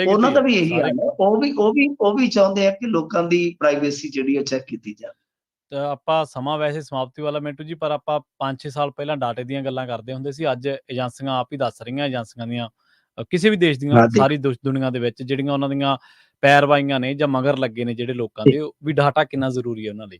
ਉਹਨਾਂ ਦਾ ਵੀ ਇਹੀ ਹਾਲ ਹੈ। ਉਹ ਵੀ ਚਾਹੁੰਦੇ ਆ ਕਿ ਲੋਕਾਂ ਦੀ ਪ੍ਰਾਈਵੇਸੀ ਜਿਹੜੀ ਹੈ ਚੈੱਕ ਕੀਤੀ ਜਾਵੇ। ਤਾਂ ਆਪਾਂ ਸਮਾਂ ਵੈਸੇ ਸਮਾਪਤੀ ਵਾਲਾ ਮਿੰਟੂ ਜੀ, ਪਰ ਆਪਾਂ 5-6 ਸਾਲ ਪਹਿਲਾਂ ਡਾਟੇ ਦੀਆਂ ਗੱਲਾਂ ਕਰਦੇ ਹੁੰਦੇ ਸੀ। ਅੱਜ ਏਜੰਸੀਆਂ ਆਪ ਹੀ ਦੱਸ ਰਹੀਆਂ, ਏਜੰਸੀਆਂ ਦੀਆਂ ਕਿਸੇ ਵੀ ਦੇਸ਼ ਦੀਆਂ ਹਾਂ ਦੇਖ ਸਾਰੀ ਦੁਨੀਆ ਦੇ ਵਿੱਚ ਜਿਹੜੀਆਂ ਉਹਨਾਂ ਦੀਆਂ ਪੈਰਵਾਈਆਂ ਨੇ ਜਾਂ ਮਗਰ ਲੱਗੇ ਨੇ ਜਿਹੜੇ ਲੋਕਾਂ ਦੇ, ਉਹ ਵੀ ਡਾਟਾ ਕਿੰਨਾ ਜ਼ਰੂਰੀ ਹੈ ਉਹਨਾਂ ਲਈ।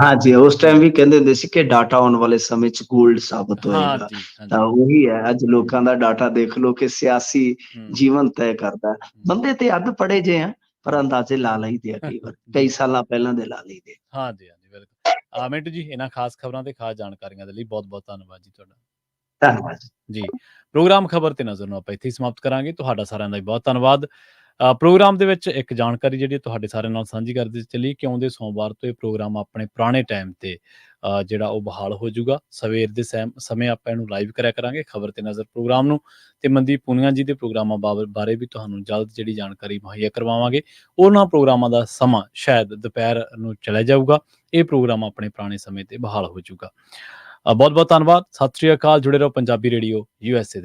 ਹਾਂਜੀ, ਉਸ ਜੀ ਟਾਈਮ ਵੀ ਕਹਿੰਦੇ ਹੁੰਦੇ ਸੀ ਕਿ ਡਾਟਾ ਆਉਣ ਵਾਲੇ ਸਮੇਂ 'ਚ ਗੋਲਡ ਸਾਬਤ ਹੋਏਗਾ। ਹਾਂਜੀ ਤਾਂ ਹਾਂਜੀ। ਉਹੀ ਹੈ, ਅੱਜ ਲੋਕਾਂ ਦਾ ਡਾਟਾ ਦੇਖ ਲਓ ਕਿ ਸਿਆਸੀ ਹੂੰ ਜੀਵਨ ਤੈਅ ਕਰਦਾ ਹੈ। ਹੂੰ ਬੰਦੇ ਤੇ ਅੱਧ ਪੜ੍ਹੇ ਜੇ ਆ, ਪਰ ਹੂੰ। ਅੰਦਾਜ਼ੇ ਲਾ ਲਈਦੇ ਆ ਕਈ ਵਾਰ, ਕਈ ਜੀ ਸਾਲਾਂ ਪਹਿਲਾਂ ਦੇ ਲਾ ਲਈਦੇ। ਹਾਂਜੀ ਹਾਂਜੀ ਬਿਲਕੁਲ। ਮਿੰਟੂ ਜੀ, ਇਹਨਾਂ ਖਾਸ ਖਬਰਾਂ ਤੇ ਖਾਸ ਜਾਣਕਾਰੀਆਂ ਦੇ ਲਈ ਬਹੁਤ ਬਹੁਤ ਧੰਨਵਾਦ ਜੀ ਤੁਹਾਡਾ। ਧੰਨਵਾਦ। ਜੀ, ਪ੍ਰੋਗਰਾਮ ਖਬਰ ਤੇ ਨਜ਼ਰ ਨੂੰ ਆਪਾਂ ਇੱਥੇ ਹੀ ਸਮਾਪਤ ਕਰਾਂਗੇ। ਤੁਹਾਡਾ ਸਾਰਿਆਂ ਦਾ ਵੀ ਬਹੁਤ ਧੰਨਵਾਦ। ਪ੍ਰੋਗਰਾਮ ਦੇ ਵਿੱਚ ਇੱਕ ਜਾਣਕਾਰੀ ਜਿਹੜੀ ਤੁਹਾਡੇ ਸਾਰਿਆਂ ਨਾਲ ਸਾਂਝੀ ਕਰਦੇ ਚੱਲੀਏ ਕਿ ਆਉਂਦੇ ਸੋਮਵਾਰ ਤੋਂ ਇਹ ਪ੍ਰੋਗਰਾਮ ਆਪਣੇ ਪੁਰਾਣੇ ਟਾਈਮ ਤੇ ਜਿਹੜਾ ਉਹ ਬਹਾਲ ਹੋ ਜਾਊਗਾ। ਸਵੇਰ ਦੇ ਸਮੇਂ ਆਪਾਂ ਇਹਨੂੰ ਲਾਈਵ ਕਰਿਆ ਕਰਾਂਗੇ, ਖਬਰ ਤੇ ਨਜ਼ਰ ਪ੍ਰੋਗਰਾਮ ਨੂੰ, ਤੇ ਮਨਦੀਪ ਪੂਨੀਆ ਜੀ ਦੇ ਪ੍ਰੋਗਰਾਮਾਂ ਬਾਰੇ ਵੀ ਤੁਹਾਨੂੰ ਜਲਦ ਜਿਹੜੀ ਜਾਣਕਾਰੀ ਮੁਹੱਈਆ ਕਰਵਾਵਾਂਗੇ। ਉਹਨਾਂ ਪ੍ਰੋਗਰਾਮਾਂ ਦਾ ਸਮਾਂ ਸ਼ਾਇਦ ਦੁਪਹਿਰ ਨੂੰ ਚਲਾ ਜਾਊਗਾ। ਇਹ ਪ੍ਰੋਗਰਾਮ ਆਪਣੇ ਪੁਰਾਣੇ ਸਮੇਂ ਤੇ ਬਹਾਲ ਹੋ ਜਾਊਗਾ। ਬਹੁਤ ਬਹੁਤ ਧੰਨਵਾਦ। ਸਤਿ ਸ਼੍ਰੀ ਅਕਾਲ। ਜੁੜੇ ਰਹੋ ਪੰਜਾਬੀ ਰੇਡੀਓ USA ਦੇ।